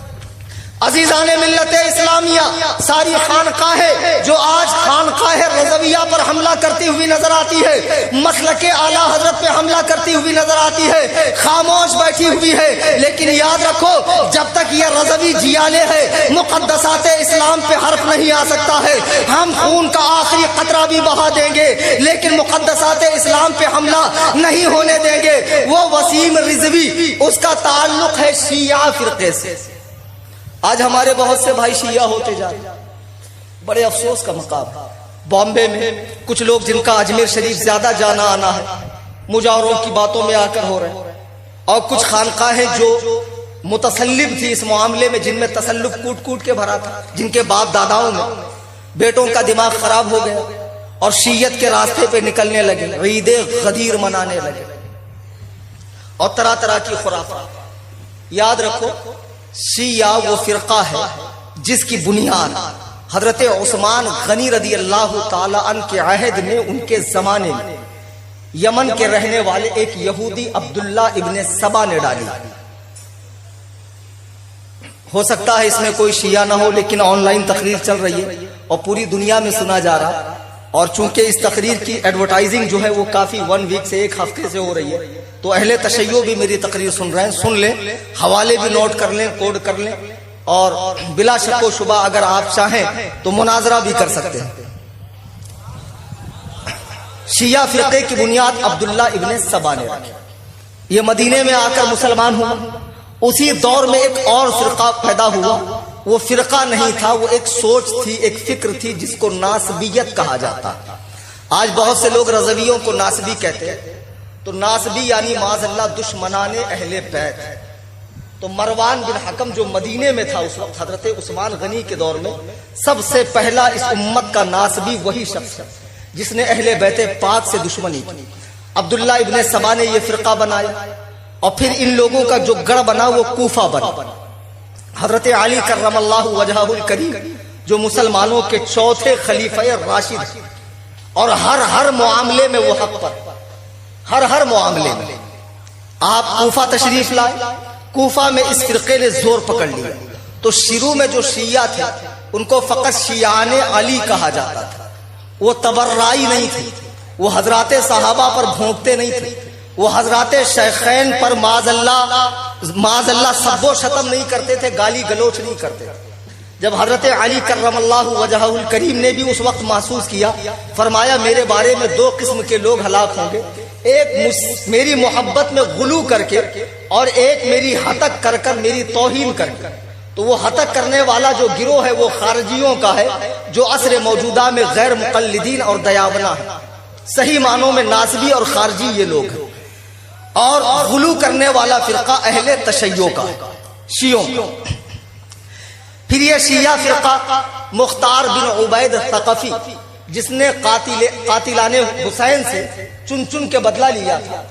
عزیزان ملت اسلامیہ، ساری خانقاہیں جو آج خانقاہ رضویہ پر حملہ کرتی ہوئی نظر آتی ہے، مسلک اعلیٰ حضرت پہ حملہ کرتی ہوئی نظر آتی ہے، خاموش بیٹھی ہوئی ہے، لیکن یاد رکھو جب تک یہ رضوی جیالے ہے، مقدسات اسلام پہ حرف نہیں آ سکتا ہے۔ ہم خون کا آخری قطرہ بھی بہا دیں گے، لیکن مقدسات اسلام پہ حملہ نہیں ہونے دیں گے۔ وہ وسیم رضوی، اس کا تعلق ہے شیعہ فرقے سے۔ آج ہمارے بہت سے بھائی شیعہ ہوتے جا رہے ہیں، بڑے افسوس کا مقام۔ بامبے میں کچھ لوگ جن کا اجمیر شریف زیادہ جانا آنا ہے، مجاوروں کی باتوں میں آ کر ہو رہے ہیں، اور کچھ خانقاہیں جو متسلب تھی اس معاملے میں، جن میں تسلب کوٹ کوٹ کے بھرا تھا، جن کے باپ داداؤں میں بیٹوں کا دماغ خراب ہو گیا اور شیعت کے راستے پہ نکلنے لگے، عید غدیر منانے لگے اور طرح طرح کی خرافات۔ یاد رکھو شیعہ وہ فرقہ ہے جس کی بنیاد حضرت عثمان غنی رضی اللہ تعالی عنہ کے عہد میں، ان کے زمانے میں یمن کے رہنے والے ایک یہودی عبداللہ ابن سبا نے ڈالی۔ ہو سکتا ہے اس میں کوئی شیعہ نہ ہو، لیکن آن لائن تقریر چل رہی ہے اور پوری دنیا میں سنا جا رہا، اور چونکہ اس تقریر کی ایڈورٹائزنگ جو ہے وہ کافی 1 ویک سے 1 ہفتے سے ہو رہی ہے، تو اہل تشیع بھی میری تقریر سن رہے ہیں، سن لیں، حوالے بھی نوٹ کر لیں، کوڈ کر لیں، اور بلا شک و شبہ اگر آپ چاہیں تو مناظرہ بھی کر سکتے ہیں۔ شیعہ فرقے کی بنیاد عبداللہ ابن سبا نے رکھی، یہ مدینے میں آ کر مسلمان ہوا۔ اسی دور میں ایک اور فرقہ پیدا ہوا وہ فرقہ نہیں تھا، وہ ایک سوچ تھی، ایک فکر تھی جس کو ناسبیت کہا جاتا ہے۔ آج بہت سے لوگ رضویوں کو ناسبی کہتے ہیں، تو ناسبی یعنی معاذ اللہ دشمنان اہل بیت۔ تو مروان بن حکم جو مدینے میں تھا اس وقت حضرت عثمان غنی کے دور میں، سب سے پہلا اس امت کا ناسبی وہی شخص ہے جس نے اہل بیت پاک سے دشمنی کی۔ عبداللہ ابن سبا نے یہ فرقہ بنایا، اور پھر ان لوگوں کا جو گڑھ بنا وہ کوفہ بنا۔ حضرت علی کرم اللہ وجہہ الکریم جو مسلمانوں کے چوتھے خلیفہ راشد، اور ہر معاملے میں وہ حق پر، ہر معاملے میں آپ کوفہ تشریف لائے۔ کوفہ میں اس فرقے نے زور پکڑ لیا۔ تو شروع میں جو شیعہ تھے ان کو فقط شیعان علی کہا جاتا تھا، وہ تبرعی نہیں تھی، وہ حضرات صحابہ پر بھونکتے نہیں تھے، وہ حضرات شیخین پر معاذ اللہ سب و شتم نہیں کرتے تھے، گالی گلوچ نہیں کرتے تھے۔ جب حضرت علی کرم اللہ وجہہ الکریم نے بھی اس وقت محسوس کیا، فرمایا میرے بارے میں دو قسم کے لوگ ہلاک ہوں گے، ایک میری محبت میں غلو کر کے، اور ایک میری ہتک کر کر، میری توہین کر کے۔ تو وہ ہتک کرنے والا جو گروہ ہے وہ خارجیوں کا ہے، جو عصر موجودہ میں غیر مقلدین اور دیابنا ہے، صحیح معنوں میں ناسبی اور خارجی یہ لوگ ہیں۔ اور غلو کرنے والا فرقہ اہل تشیع کا، شیعوں کا۔ پھر یہ شیعہ فرقہ مختار بن عبید ثقفی، جس نے قاتلان حسین سے چن چن کے بدلہ لیا تھا،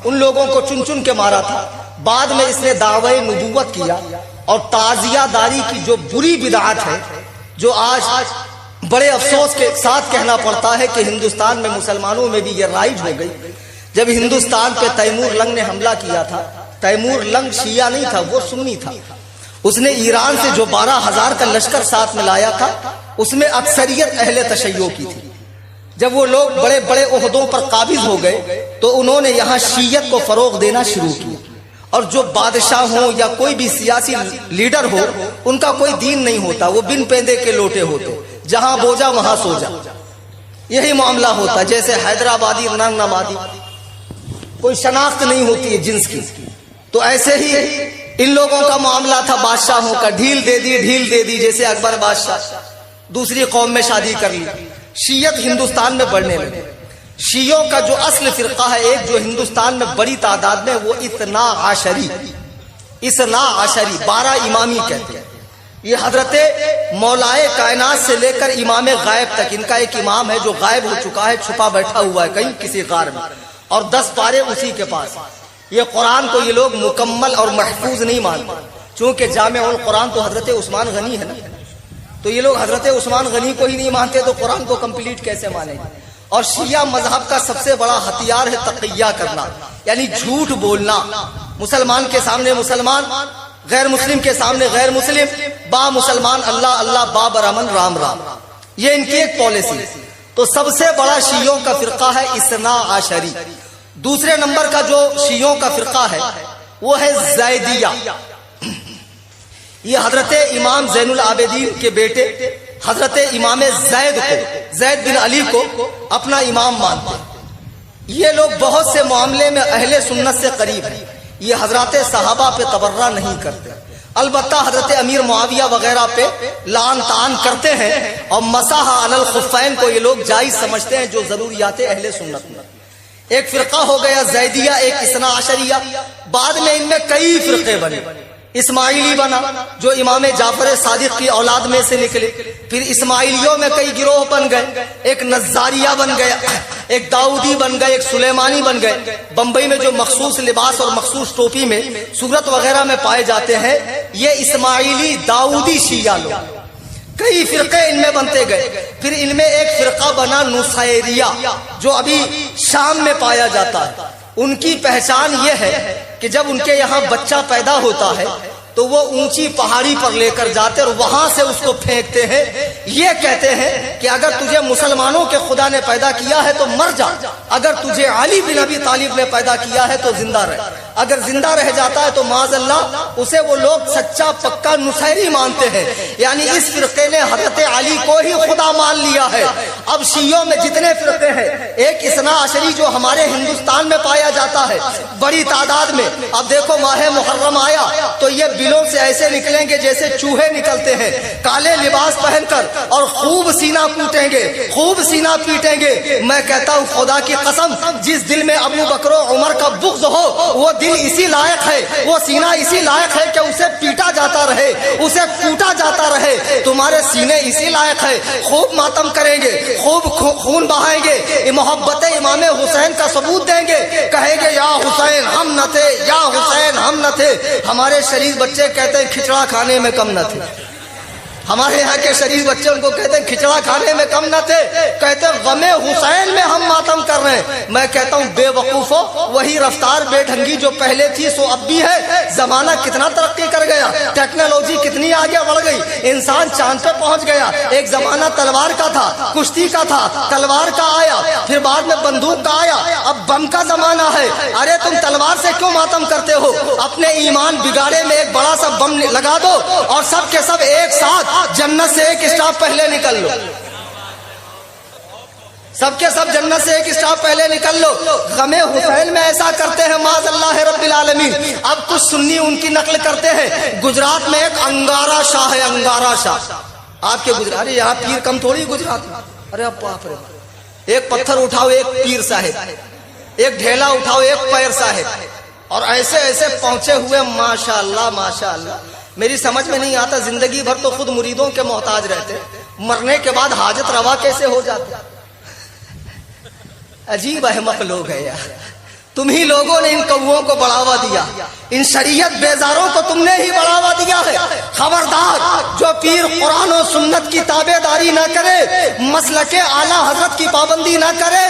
ان لوگوں کو چن چن کے مارا تھا۔ بعد میں اس نے دعوی نبوت کیا، اور تعزیہ داری کی جو بری بدعت ہے، جو آج بڑے افسوس کے ساتھ کہنا پڑتا ہے کہ ہندوستان میں مسلمانوں میں بھی یہ رائج ہو گئی۔ جب ہندوستان پہ تیمور لنگ نے حملہ کیا تھا، تیمور لنگ شیعہ نہیں تھا، وہ سنی تھا۔ اس نے ایران سے جو 12,000 کا لشکر ساتھ میں لایا تھا، اس میں اکثریت اہل تشیع کی تھی۔ جب وہ لوگ بڑے بڑے عہدوں پر قابض ہو گئے تو انہوں نے یہاں شیعت کو فروغ دینا شروع کیا، اور جو بادشاہ ہوں یا کوئی بھی سیاسی لیڈر ہو، ان کا کوئی دین نہیں ہوتا، وہ بن پیندے کے لوٹے ہوتے، جہاں بوجا وہاں سو جا، یہی معاملہ ہوتا۔ جیسے حیدرآبادی نر نمادی، کوئی شناخت نہیں ہوتی ہے جنس کی، تو ایسے ہی ان لوگوں کا معاملہ تھا بادشاہوں کا، ڈھیل دے دی، جیسے اکبر بادشاہ دوسری قوم میں شادی کر لی۔ شیعت ہندوستان میں بڑھنے لگی۔ شیعوں کا جو اصل فرقہ ہے ایک، جو ہندوستان میں بڑی تعداد میں، وہ اثنا عشری 12 امامی کہتے ہیں۔ یہ حضرت مولائے کائنات سے لے کر امام غائب تک، ان کا ایک امام ہے جو غائب ہو چکا ہے، چھپا بیٹھا ہوا ہے کہیں کسی غار میں، اور 10 پارے اسی کے پاس۔ یہ قرآن کو یہ لوگ مکمل اور محفوظ نہیں مانتے، چونکہ جامع القرآن تو حضرت عثمان غنی ہے نا، تو یہ لوگ حضرت عثمان غنی کو ہی نہیں مانتے تو قرآن کو کمپلیٹ کیسے مانیں گے؟ اور شیعہ مذہب کا سب سے بڑا ہتھیار ہے تقیہ کرنا، یعنی جھوٹ بولنا۔ مسلمان کے سامنے مسلمان، غیر مسلم کے سامنے غیر مسلم، با مسلمان اللہ اللہ، با برامن رام رام، یہ ان کی ایک پالیسی ہے۔ تو سب سے بڑا شیعوں کا فرقہ ہے اثنا عشری۔ دوسرے نمبر کا جو شیعوں کا فرقہ ہے وہ ہے زیدیہ۔ یہ حضرت امام زین العابدین کے بیٹے حضرت امام زید بن علی کو اپنا امام مانتے ہیں۔ یہ لوگ بہت سے معاملے میں اہل سنت سے قریب ہیں۔ یہ حضرات صحابہ پہ تبرہ نہیں کرتے، البتہ حضرت امیر معاویہ وغیرہ پہ لعن طعن کرتے ہیں، اور مسح علی الخفین کو یہ لوگ جائز سمجھتے ہیں، جو ضروریات اہل سنت میں۔ ایک فرقہ ہو گیا زیدیہ، ایک اثنا عشریہ۔ بعد میں ان میں کئی فرقے بنے۔ اسماعیلی بنا جو امام جعفر صادق کی اولاد میں سے نکلے، پھر اسماعیلیوں میں کئی گروہ بن گئے، ایک نزاریہ بن گیا، ایک داؤدی بن گئے، ایک سلیمانی بن گئے۔ بمبئی میں جو مخصوص لباس اور مخصوص ٹوپی میں صورت وغیرہ میں پائے جاتے ہیں، یہ اسماعیلی داؤدی شیعہ لوگ، کئی فرقے ان میں بنتے گئے۔ پھر ان میں ایک فرقہ بنا نصیریہ، جو ابھی شام میں پایا جاتا ہے۔ ان کی پہچان یہ ہے کہ جب ان کے یہاں بچہ پیدا ہوتا ہے تو وہ اونچی پہاڑی پر لے کر جاتے اور وہاں سے اس کو پھینکتے ہیں۔ یہ کہتے ہیں کہ اگر تجھے مسلمانوں کے خدا نے پیدا کیا ہے تو مر جا، اگر تجھے علی بن ابی طالب نے پیدا کیا ہے تو زندہ رہ۔ اگر زندہ رہ جاتا ہے تو معاذ اللہ اسے وہ لوگ سچا پکا نصیری مانتے ہیں، یعنی اس فرقے نے حضرت علی کو ہی خدا مان لیا ہے۔ اب شیعوں میں جتنے فرقے ہیں، ایک اثنا عشری جو ہمارے ہندوستان میں پایا جاتا ہے بڑی تعداد میں، اب دیکھو ماہ محرم آیا تو یہ بلوں سے ایسے نکلیں گے جیسے چوہے نکلتے ہیں، کالے لباس پہن کر، اور خوب سینہ کوٹیں گے، خوب سینہ پیٹیں گے۔ میں کہتا ہوں خدا کی قسم، جس دل میں ابو بکر و عمر کا بغض ہو وہ دل اسی لائق ہے، وہ سینہ اسی لائق ہے کہ اسے پیٹا جاتا رہے، اسے کوٹا جاتا رہے۔ تمہارے سینے اسی لائق ہے، خوب ماتم کریں گے، خوب خون بہائیں گے، محبت امام حسین کا ثبوت دیں گے، کہیں گے یا حسین ہم نہ تھے، یا حسین ہم نہ تھے۔ ہمارے شریف بچے کہتے ہیں کھچڑا کھانے میں کم نہ تھے، ہمارے یہاں کے شریف بچے ان کو کہتے ہیں کھچڑا کھانے میں کم نہ تھے، کہتے ہیں غم حسین میں ہم ماتم کر رہے ہیں۔ میں کہتا ہوں بے وقوفو، وہی رفتار بے ڈھنگی جو پہلے تھی سو اب بھی ہے۔ زمانہ کتنا ترقی کر گیا، ٹیکنالوجی کتنی آگے بڑھ گئی، انسان چاند پہ پہنچ گیا۔ ایک زمانہ تلوار کا تھا، کشتی کا تھا، تلوار کا آیا، پھر بعد میں بندوق کا آیا، اب بم کا زمانہ ہے۔ ارے تم تلوار سے کیوں ماتم کرتے ہو؟ اپنے ایمان بگاڑے میں ایک بڑا سا بم لگا دو اور سب کے سب ایک ساتھ جنت سے ایک اسٹاپ پہلے نکل لو، سب کے سب جنت سے ایک اسٹاپ پہلے نکل لو۔ غم حسین میں ایسا کرتے ہیں معاذ اللہ رب العالمین۔ اب کچھ سنی ان کی نقل کرتے ہیں، گجرات میں ایک انگارا شاہ ہے، انگارا شاہ۔ آپ کے گجرات یہاں پیر کم تھوڑی گجرات میں، ارے باپ رے، ایک پتھر اٹھاؤ ایک پیر صاحب، ایک ڈھیلا اٹھاؤ ایک پیر صاحب، اور ایسے ایسے پہنچے ہوئے ماشاء اللہ ماشاء اللہ۔ میری سمجھ میں نہیں آتا، زندگی بھر تو خود مریدوں کے محتاج رہتے، مرنے کے بعد حاجت روا کیسے ہو جاتے؟ عجیب احمق لوگ ہیں یار، تم ہی لوگوں نے ان کوؤں کو بڑھاوا دیا، ان شریعت بیزاروں کو تم نے ہی بڑھاوا دیا ہے۔ خبردار، جو پیر قرآن و سنت کی تابع داری نہ کرے، مسلک اعلیٰ حضرت کی پابندی نہ کرے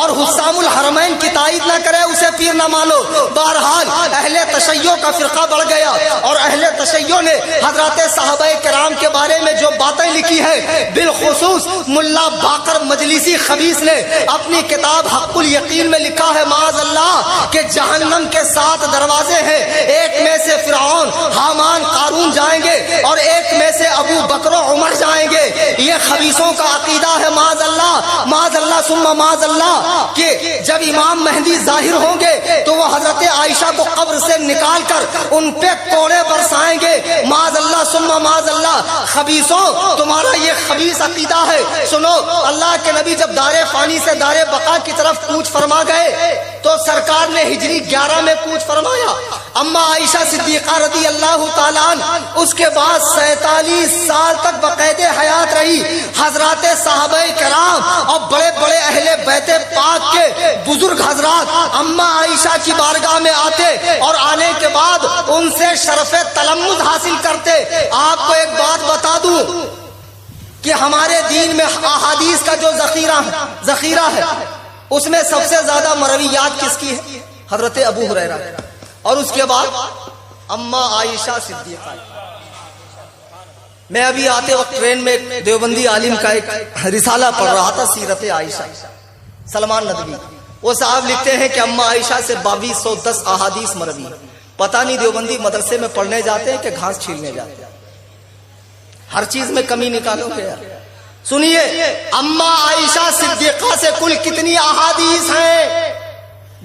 اور حسام الحرمین کی تائید نہ کرے، اسے پیر نہ مانو۔ بہرحال اہل تشیع کا فرقہ بڑھ گیا، اور اہل تشیع نے حضرات صحابہ کرام کے بارے میں جو باتیں لکھی ہے، بالخصوص ملا باقر مجلسی خبیث نے اپنی کتاب حق الیقین میں لکھا ہے معاذ اللہ کہ جہنم کے 7 دروازے ہیں، ایک میں سے فرعون، حامان، قارون جائیں گے، اور ایک میں سے ابو بکر و عمر جائیں گے۔ یہ خبیثوں کا عقیدہ ہے معاذ اللہ ثم معاذ اللہ، کہ جب امام مہدی ظاہر ہوں گے تو وہ حضرت عائشہ کو قبر سے نکال کر ان پہ کوڑے برسائیں گے، معاذ اللہ ثم معاذ اللہ۔ خبیثوں، تمہارا یہ خبیث عقیدہ ہے۔ سنو، اللہ کے نبی جب دار فانی سے دار بقا کی طرف کوچ فرما گئے تو سرکار نے ہجری 11 میں کوچ فرمایا۔ اما عائشہ صدیقہ رضی اللہ تعالیٰ عنہ اس کے بعد 47 سال تک بقید حیات رہی۔ حضرات صحابہ کرام اور بڑے بڑے اہل بیت پاک کے بزرگ حضرات اما عائشہ کی بارگاہ میں آتے اور آنے کے بعد ان سے شرف تلمذ حاصل کرتے۔ آپ کو ایک بات بتا دوں کہ ہمارے دین میں احادیث کا جو ذخیرہ ہے اس میں سب سے زیادہ مرویات کس کی ہے؟ حضرت ابو ہریرہ، اور اس کے بعد اما عائشہ صدیقہ۔ میں ابھی آتے وقت ٹرین میں ایک دیوبندی عالم کا ایک رسالہ پڑھ رہا تھا، سیرت عائشہ، سلمان ندوی۔ وہ صاحب لکھتے ہیں کہ اما عائشہ سے 2210 احادیث مروی۔ پتہ نہیں دیوبندی مدرسے میں پڑھنے جاتے ہیں کہ گھاس چھیلنے جاتے ہیں، ہر چیز میں کمی نکالو گے یار۔ سنیے، اما عائشہ صدیقہ سے کل کتنی احادیث ہیں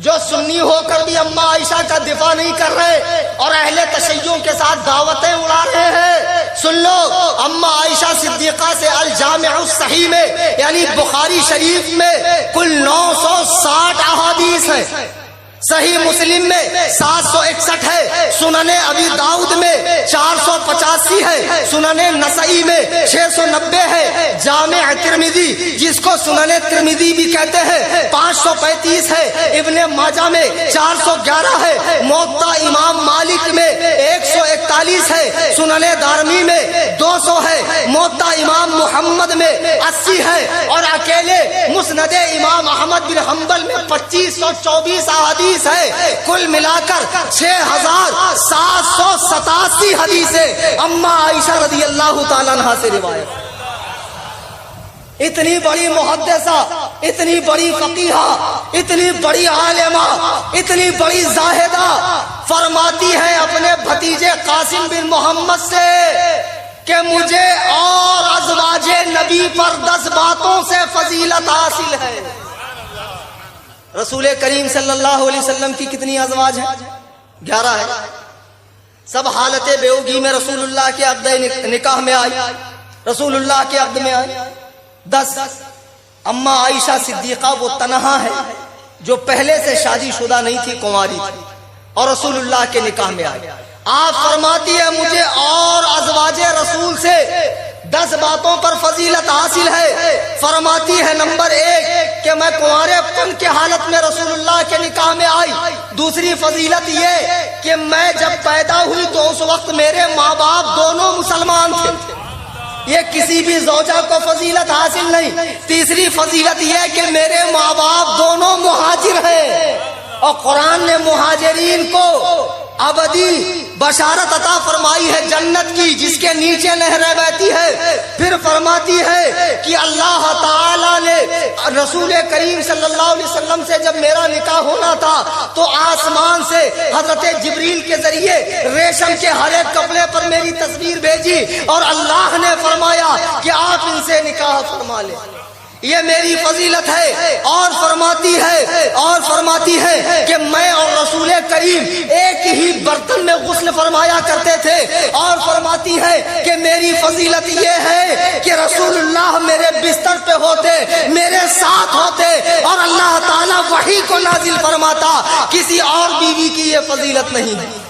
جو سنی ہو کر بھی اما عائشہ کا دفاع نہیں کر رہے اور اہل تشیع کے ساتھ دعوتیں اڑا رہے ہیں۔ سن لو، اما عائشہ صدیقہ سے الجامع الصحیح میں یعنی بخاری شریف میں کل 960 احادیث ہیں، صحیح مسلم میں 761 ہے، سنن ابی داؤد میں 485 ہے، سنن نسائی میں 690 ہے، جامع ترمذی جس کو سنن ترمذی بھی کہتے ہیں 535 ہے، ابن ماجہ میں 411 ہے، موطا امام مالک میں 141 ہے، سنن دارمی میں 200 ہے، موطا امام محمد میں 80 ہے، اور اکیلے مسند امام احمد بن حنبل میں 2524 احادیث ہے۔ کل ملا کر 6787 حدیثیں اما عائشہ رضی اللہ تعالیٰ عنہ سے روایت۔ اتنی بڑی محدثہ، اتنی بڑی فقیہہ، اتنی بڑی عالمہ، اتنی بڑی زاہدہ فرماتی ہے اپنے بھتیجے قاسم بن محمد سے کہ مجھے اور ازواج نبی پر 10 باتوں سے فضیلت حاصل ہے۔ رسول کریم صلی اللہ علیہ وسلم کی کتنی ازواج ہیں؟ 11 ہے۔ سب حالت بیوگی میں رسول اللہ کے عقد نکاح میں آئی، رسول اللہ کے عقد میں آئی۔ 10 اما عائشہ صدیقہ وہ تنہا ہے جو پہلے سے شادی شدہ نہیں تھی، کنواری تھی، اور رسول اللہ کے نکاح میں آئی۔ آپ فرماتی ہے مجھے اور ازواج رسول سے 10 باتوں پر فضیلت حاصل ہے۔ فرماتی ہے نمبر 1 کہ میں کنوارے پن کے حالت میں رسول اللہ کے نکاح میں آئی۔ دوسری فضیلت یہ کہ میں جب پیدا ہوئی تو اس وقت میرے ماں باپ دونوں مسلمان تھے، یہ کسی بھی زوجہ کو فضیلت حاصل نہیں۔ تیسری فضیلت یہ کہ میرے ماں باپ دونوں مہاجر ہیں، اور قرآن نے مہاجرین کو ابدی بشارت عطا فرمائی ہے جنت کی، جس کے نیچے نہریں بہتی ہے۔ پھر فرماتی ہے کہ اللہ تعالی نے رسول کریم صلی اللہ علیہ وسلم سے جب میرا نکاح ہونا تھا تو آسمان سے حضرت جبریل کے ذریعے ریشم کے ہر ایک کپڑے پر میری تصویر بھیجی، اور اللہ نے فرمایا کہ آپ ان سے نکاح فرما لیں، یہ میری فضیلت ہے۔ اور فرماتی ہے کہ میں اور رسول کریم ایک ہی برتن میں غسل فرمایا کرتے تھے، اور فرماتی ہے کہ میری فضیلت یہ ہے کہ رسول اللہ میرے بستر پہ ہوتے، میرے ساتھ ہوتے، اور اللہ تعالیٰ وحی کو نازل فرماتا۔ کسی اور بیوی کی یہ فضیلت نہیں ہے،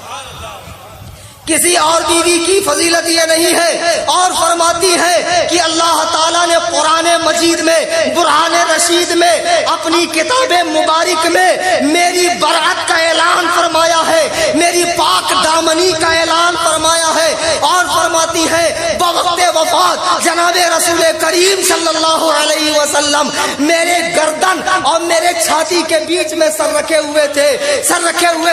کسی اور بیوی کی فضیلت یہ نہیں ہے۔ اور فرماتی ہے کہ اللہ تعالیٰ نے قرآن مجید میں، برہان رشید میں، اپنی کتاب مبارک میں میری برأت کا اعلان فرمایا ہے، میری پاک دامنی کا اعلان فرمایا ہے۔ اور فرماتی ہے بوقت وفات جناب رسول کریم صلی اللہ علیہ وسلم میرے گردن اور میرے چھاتی کے بیچ میں سر رکھے ہوئے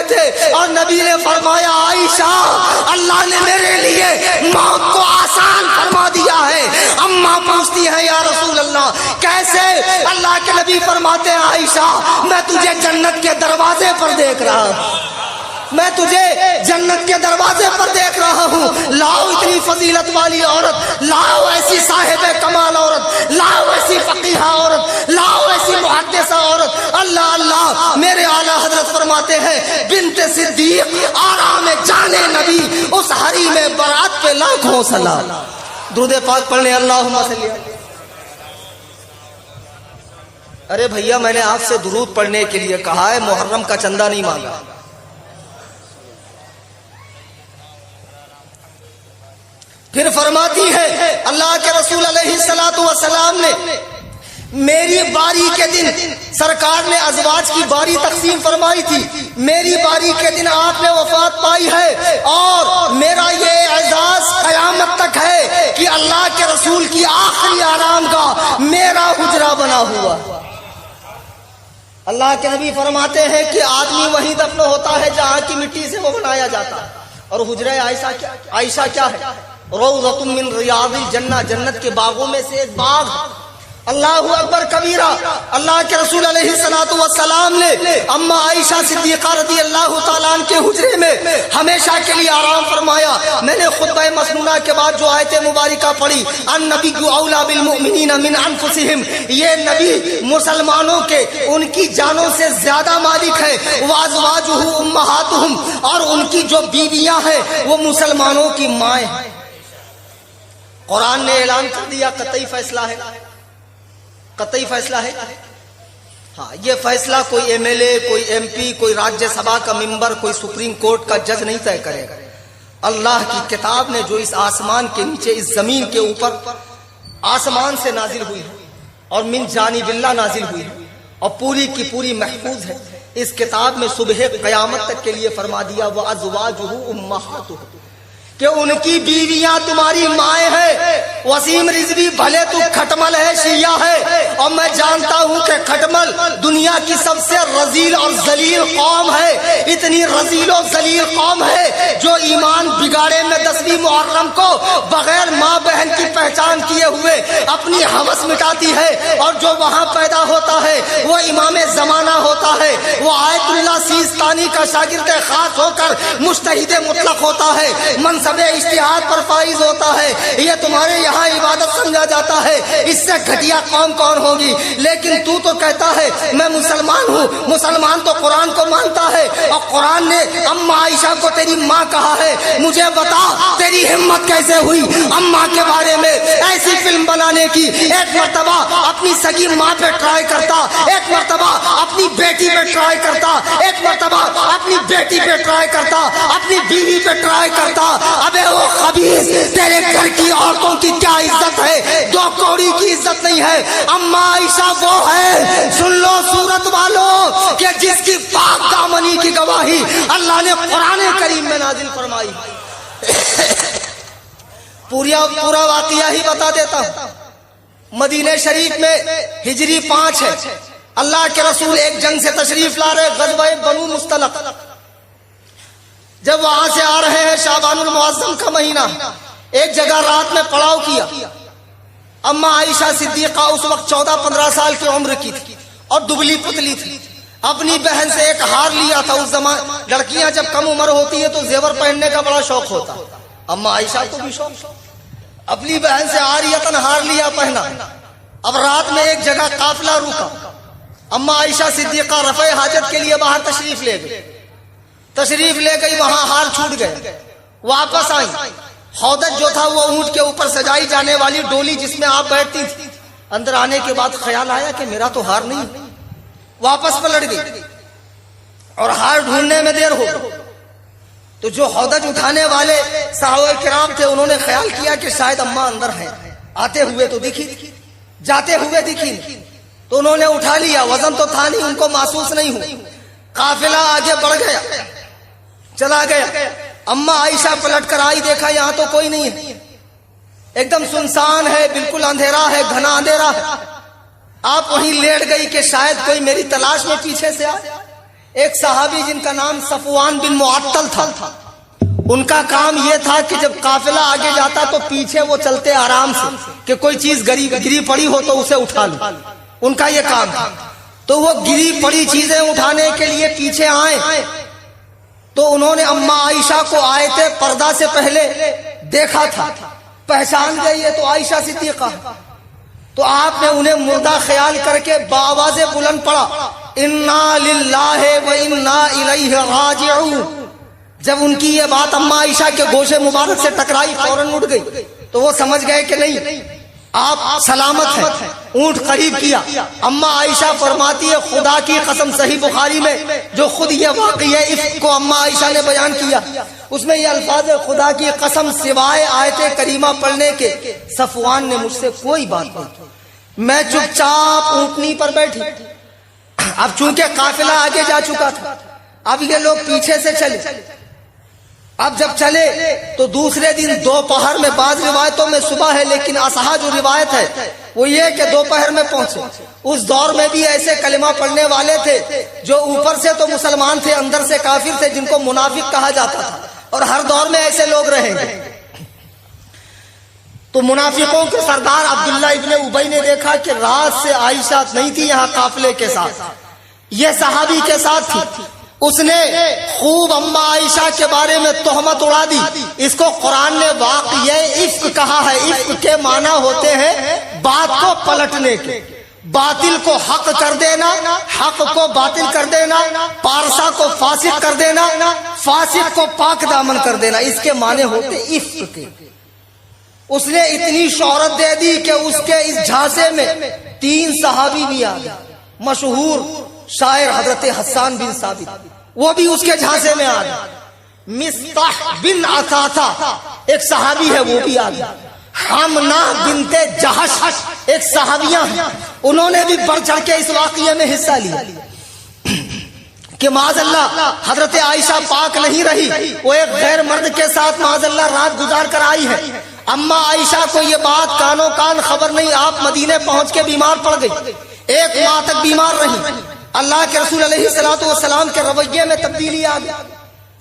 تھے، اور نبی نے فرمایا عائشہ اللہ نے میرے لیے موت کو آسان فرما دیا ہے۔ اماں پوچھتی ہے یا رسول اللہ کیسے؟ اللہ کے نبی فرماتے ہیں عائشہ میں تجھے جنت کے دروازے پر دیکھ رہا ہوں، میں تجھے جنت کے دروازے پر دیکھ رہا ہوں۔ لاؤ اتنی فضیلت والی عورت، لاؤ ایسی صاحب کمال عورت، لاؤ ایسی فقیہ عورت، لاؤ ایسی محدثہ عورت۔ اللہ اللہ، میرے اعلیٰ حضرت فرماتے ہیں بنت صدیق آرام جانے نبی، اس ہری میں برات پہ لاکھوں سلام۔ درود پاک پڑھنے اللہم صلی اللہ۔ ارے بھیا میں نے آپ سے درود پڑھنے کے لیے کہا ہے، محرم کا چندہ نہیں مانگا۔ پھر فرماتی ہے اللہ کے رسول علیہ الصلوۃ والسلام نے میری باری کے دن، سرکار نے ازواج کی باری تقسیم فرمائی تھی، میری باری کے دن آپ نے وفات پائی ہے، اور میرا یہ اعزاز قیامت تک ہے کہ اللہ کے رسول کی آخری آرام گاہ میرا حجرہ بنا ہوا۔ اللہ کے نبی فرماتے ہیں کہ آدمی وہیں دفن ہوتا ہے جہاں کی مٹی سے وہ بنایا جاتا ہے، اور حجرہ عائشہ کیا ہے؟ روضۃ من ریاض الجنہ، جنت کے باغوں میں سے ایک باغ۔ اللہ اکبر کبیرہ۔ اللہ کے رسول علیہ الصلوۃ والسلام نے اما عائشہ صدیقہ رضی اللہ تعالیٰ عنہ کے حجرے میں ہمیشہ کے لیے آرام فرمایا۔ میں نے خطبہ مسنونہ کے بعد جو آیت مبارکہ پڑھی، النبی اولی بالمؤمنین من انفسہم، یہ نبی مسلمانوں کے ان کی جانوں سے زیادہ مالک ہے، وازواجہ امہاتہم، اور ان کی جو بیویاں ہیں وہ مسلمانوں کی مائیں ہیں۔ قرآن نے اعلان کر دیا قطعی فیصلہ ہے، قطعی فیصلہ ہے۔ ہاں، یہ فیصلہ کوئی ایم ایل اے، کوئی ایم پی، کوئی راجیہ سبھا کا ممبر، کوئی سپریم کورٹ کا جج نہیں طے کرے گا۔ اللہ کی کتاب نے جو اس آسمان کے نیچے، اس زمین کے اوپر آسمان سے نازل ہوئی ہے اور من جانب اللہ نازل ہوئی ہے، اور پوری کی پوری محفوظ ہے، اس کتاب میں صبح قیامت تک کے لیے فرما دیا وَأَزْوَاجُهُ أُمَّهَاتُهُ، کہ ان کی بیویاں تمہاری مائیں ہیں۔ وسیم رضوی بھلے تو کھٹمل ہے، شیعہ ہے، اور میں جانتا ہوں کہ کھٹمل دنیا کی سب سے رذیل اور ذلیل قوم ہے، اتنی رذیل و ذلیل قوم ہے جو ایمان بگاڑے میں 10ویں محرم کو بغیر ماں بہن کی پہچان پہچان کیے ہوئے اپنی ہوس مٹاتی ہے، اور جو وہاں پیدا ہوتا ہے وہ امام زمانہ ہوتا ہے، وہ آیت اللہ سیستانی کا شاگرد خاص ہو کر مجتہد مطلق ہوتا ہے، منصب اجتہاد پر فائز ہوتا ہے، یہ تمہارے یہاں عبادت سمجھا جاتا ہے، اس سے گھٹیا قوم کون ہوگی؟ لیکن تو کہتا ہے میں مسلمان ہوں، مسلمان تو قرآن کو مانتا ہے، اور قرآن نے اما عائشہ کو تیری ماں کہا ہے، مجھے بتا تیری ہمت کیسے ہوئی اما کے بارے میں ایسی فلم بنانے کی؟ ایک مرتبہ اپنی سگی ماں پہ ٹرائی کرتا، ایک مرتبہ اپنی بیٹی پہ ٹرائی کرتا، ایک مرتبہ اپنی بیٹی پہ ٹرائی کرتا، اپنی بیوی پہ ٹرائی کرتا۔ ابے وہ خبیث، تیرے گھر کی عورتوں کی کیا عزت ہے؟ دو کوڑی کی عزت نہیں ہے۔ اما عائشہ وہ ہے، سن لو صورت والوں، کہ جس کی پاک دامنی کی گواہی اللہ نے قرآن کریم میں نازل فرمائی۔ پورا واقعہ ہی بتا دیتا ہوں۔ مدینہ شریف میں ہجری 5 ہے، اللہ کے رسول ایک جنگ سے تشریف لا رہے، غزوہ بنو مستلق۔ جب وہاں سے آ رہے ہیں، شعبان المعظم کا مہینہ، ایک جگہ رات میں پڑاؤ کیا۔ اما عائشہ صدیقہ اس وقت 14-15 سال کی عمر کی تھی اور دبلی پتلی تھی۔ اپنی بہن سے ایک ہار لیا تھا۔ اس زمان لڑکیاں جب کم عمر ہوتی ہے تو زیور پہننے کا بڑا شوق ہوتا ہے، اما عائشہ کو بھی شوق، اپنی بہن سے عاریتاً ہار لیا، پہنا۔ اب رات میں ایک جگہ قافلہ رکا، اما عائشہ صدیقہ رفع حاجت کے لیے باہر تشریف لے گئی، وہاں ہار چھوٹ گئے، واپس آئی۔ حوضت جو تھا وہ اونٹ کے اوپر سجائی جانے والی ڈولی جس میں آپ بیٹھتی تھی، اندر آنے کے بعد خیال آیا کہ میرا تو ہار نہیں، واپس پلٹ گئی اور ہار ڈھونڈنے میں دیر ہو گئی۔ تو جو حوضت اٹھانے والے صحابہ کرام تھے انہوں نے خیال کیا کہ شاید اماں اندر ہیں، آتے ہوئے تو دکھی، جاتے ہوئے دکھی، تو انہوں نے اٹھا لیا، وزن تو تھا نہیں، ان کو محسوس نہیں ہوا۔ قافلہ آگے بڑھ گیا، چلا گیا۔ اما عائشہ پلٹ کر آئی، دیکھا یہاں تو کوئی نہیں ہے، ایک دم سنسان ہے، بالکل اندھیرا ہے، گھنا اندھیرا ہے۔ آپ وہیں لیٹ گئی کہ شاید کوئی میری تلاش میں پیچھے سے آئے۔ ایک صحابی جن کا نام صفوان بن معطل تھا، ان کا کام یہ تھا کہ جب قافلہ آگے جاتا تو پیچھے وہ چلتے آرام سے کہ کوئی چیز گری پڑی ہو تو اسے اٹھا لو، ان کا یہ کام تھا۔ تو وہ گری پڑی چیزیں اٹھانے کے لیے پیچھے آئے تو انہوں نے اما عائشہ کو آیت پردہ سے پہلے دیکھا تھا، پہچان گئی ہے تو عائشہ صدیقہ، تو آپ نے انہیں مردہ خیال کر کے بآواز بلند پڑھا، انا للہ و انا الیہ راجعون۔ جب ان کی یہ بات اما عائشہ کے گوشے مبارک سے ٹکرائی، فوراً اٹھ گئی، تو وہ سمجھ گئے کہ نہیں آپ سلامت ہیں۔ اونٹ قریب کیا، اما عائشہ فرماتی ہے خدا کی قسم، صحیح بخاری میں جو خود یہ واقعہ افک کو اما عائشہ نے بیان کیا، اس میں یہ الفاظ ہے، خدا کی قسم سوائے آیت کریمہ پڑھنے کے صفوان نے مجھ سے کوئی بات نہیں کی، میں چپ چاپ اونٹنی پر بیٹھی۔ اب چونکہ قافلہ آگے جا چکا تھا، اب یہ لوگ پیچھے سے چلے۔ اب جب چلے تو دوسرے دن دوپہر میں، بعض روایتوں میں صبح ہے لیکن اصحاح جو روایت ہے وہ یہ کہ دوپہر میں پہنچے۔ اس دور میں بھی ایسے کلمہ پڑھنے والے تھے جو اوپر سے تو مسلمان تھے، اندر سے کافر تھے، جن کو منافق کہا جاتا تھا، اور ہر دور میں ایسے لوگ رہیں گے۔ تو منافقوں کے سردار عبداللہ ابن ابی نے دیکھا کہ رات سے عائشہ نہیں تھی یہاں قافلے کے ساتھ، یہ صحابی کے ساتھ تھی۔ اس نے خوب اما عائشہ کے بارے میں تہمت اڑا دی۔ اس کو قرآن نے واقعہ افک کہا ہے۔ افک کے معنی ہوتے ہیں بات کو پلٹنے کے، باطل کو حق کر دینا، حق کو باطل کر دینا، پارسا کو فاسق کر دینا، فاسق کو پاک دامن کر دینا، اس کے معنی ہوتے افک کے۔ اس نے اتنی شہرت دے دی کہ اس کے اس جھانسے میں 3 صحابی بھی آ گئے، مشہور شاعر حضرت حسان بن ثابت، وہ بھی اس کے جھانسے میں آ گئے۔ مصطح بن عثاثہ ایک صحابی ہے، وہ بھی آ گیا۔ حمنہ بنت جہش ایک صحابیہ ہیں، انہوں نے بھی بڑھ چڑھ کے اس واقعے میں حصہ لیا کہ معاذ اللہ حضرت عائشہ پاک نہیں رہی، وہ ایک غیر مرد کے ساتھ معاذ اللہ رات گزار کر آئی ہے۔ اما عائشہ کو یہ بات کانوں کان خبر نہیں، آپ مدینے پہنچ کے بیمار پڑ گئی، 1 ماہ تک بیمار رہی۔ اللہ کے رسول علیہ الصلوۃ والسلام کے رویے میں تبدیلی آ گئی،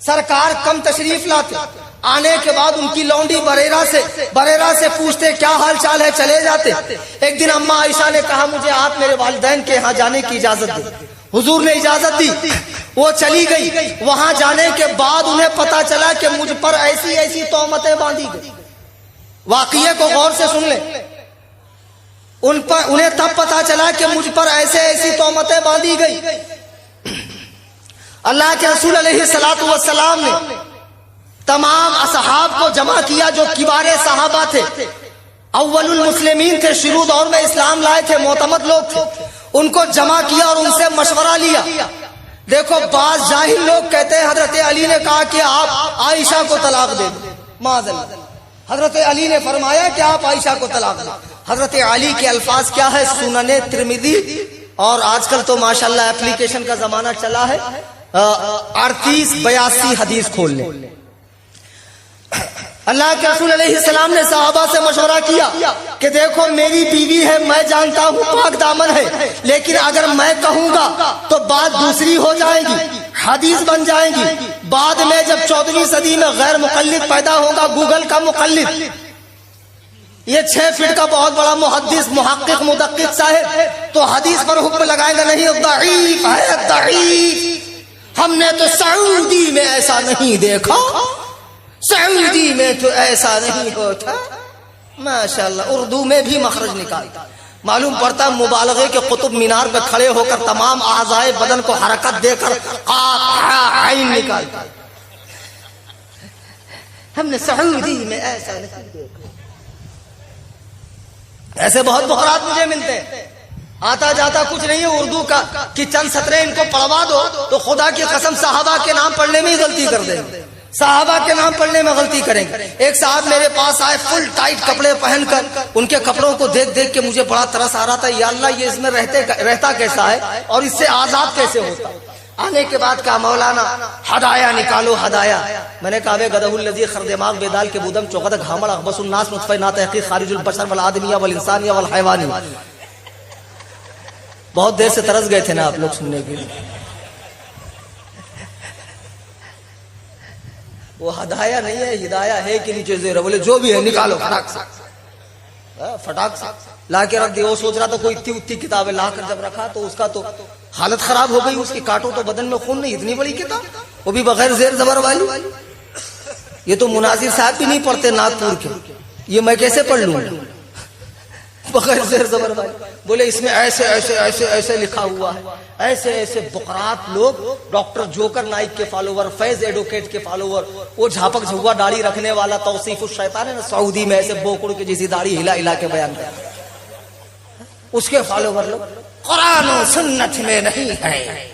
سرکار کم تشریف لاتے، آنے کے بعد ان کی لونڈی بریرہ سے پوچھتے کیا حال چال ہے, چلے جاتے. ایک دن اماں عائشہ نے کہا مجھے آپ میرے والدین کے یہاں جانے کی اجازت دیں. حضور نے اجازت دی, وہ چلی گئی. وہاں جانے کے بعد انہیں پتا چلا کہ مجھ پر ایسی ایسی تہمتیں باندھی گئی. واقعے کو غور سے سن لیں. انہیں تب پتا چلا کہ مجھ پر ایسے ایسی تہمتیں باندھی گئی. اللہ کے رسول علیہ الصلوۃ والسلام نے تمام اصحاب کو جمع کیا جو کبار صحابہ تھے, اول المسلمین تھے, شروع دور میں اسلام لائے تھے, معتمد لوگ تھے. ان کو جمع کیا اور ان سے مشورہ لیا. دیکھو بعض جاہل لوگ کہتے ہیں حضرت علی نے کہا کہ آپ عائشہ کو طلاق دیں. معاذ اللہ, حضرت علی نے فرمایا کہ آپ عائشہ کو طلاق دیں. حضرت علی کے الفاظ کیا ہے؟ سنن ترمذی, اور آج کل تو ماشاءاللہ اپلیکیشن کا زمانہ چلا ہے, 38-82 حدیث کھول لیں. اللہ کے رسول علیہ السلام نے صحابہ سے مشورہ کیا کہ دیکھو میری بیوی ہے, میں جانتا ہوں پاک دامن ہے, لیکن اگر میں کہوں گا تو بات دوسری ہو جائے گی, حدیث بن جائے گی. بعد میں جب 14ویں صدی میں غیر مقلد پیدا ہوگا, گوگل کا مقلد, یہ 6 فٹ کا بہت بڑا محدث محقق مدقق صاحب, تو حدیث پر حکم لگائے گا نہیں ضعیف ہے, ضعیف, ہم نے تو سعودی میں ایسا نہیں دیکھا, سعودی میں تو ایسا نہیں ہوتا. ماشاءاللہ اردو میں بھی مخرج نکالتا. معلوم پڑتا مبالغے کے قطب مینار پہ کھڑے ہو کر تمام اعضائے بدن کو حرکت دے کر عین نکالتا. ہم نے سعودی میں ایسا نہیں دیکھا. ایسے بہت بحرات مجھے ملتے ہیں, آتا جاتا کچھ نہیں ہے اردو کا کہ چند سطریں ان کو پڑھوا دو تو خدا کی قسم صحابہ کے نام پڑھنے میں ہی غلطی کر دیں گے, صحابہ کے نام پڑھنے میں غلطی کریں گے. ایک صاحب میرے پاس آئے فل ٹائٹ کپڑے پہن کر, ان کے کپڑوں کو دیکھ دیکھ کے مجھے بڑا ترس آ رہا تھا, یا اللہ یہ اس میں رہتا کیسا ہے اور اس سے آزاد کیسے ہوتا. آنے کے بعد کہا مولانا ہدایا نکالو ہدایا. میں نے کہا وے گدہ الذی خردماغ بیدال کے بودم چوقت گھامڑ اخبص الناس نطفہ نا تحقیق خارج البشر والآدمیہ والانسانیہ والحیوانیہ. بہت دیر سے ترس گئے تھے نا آپ لوگ سننے کے لیے. وہ ہدایا نہیں ہے, ہدایا ہے کہ نیچے زیر, بولے جو بھی ہے نکالو فٹاک سے لا کے رکھ دیا. وہ سوچ رہا تھا کوئی اتنی کتابیں لا کر جب رکھا تو اس کا تو حالت خراب ہو گئی, اس کی کاٹو تو بدن میں خون نہیں, اتنی بڑی کتاب, وہ بھی بغیر زیر زبر والی. یہ تو مناظر صاحب بھی نہیں پڑھتے ناگپور کے, یہ میں کیسے پڑھ لوں بغیر زیر زبر والی. بولے اس میں ایسے ایسے ایسے ایسے لکھا ہوا ہے. ایسے ایسے بقرات لوگ, ڈاکٹر جوکر نائک کے فالوور, فیض ایڈوکیٹ کے فالوور, وہ جھاپک جھگوا داڑھی رکھنے والا توصیف الشیطان ہے نا, سعودی میں ایسے بوکڑ کے جیسی داڑھی ہلا ہلا کے بیان کرتا, اس کے فالوور لوگ قرآن و سنت میں نہیں ہے.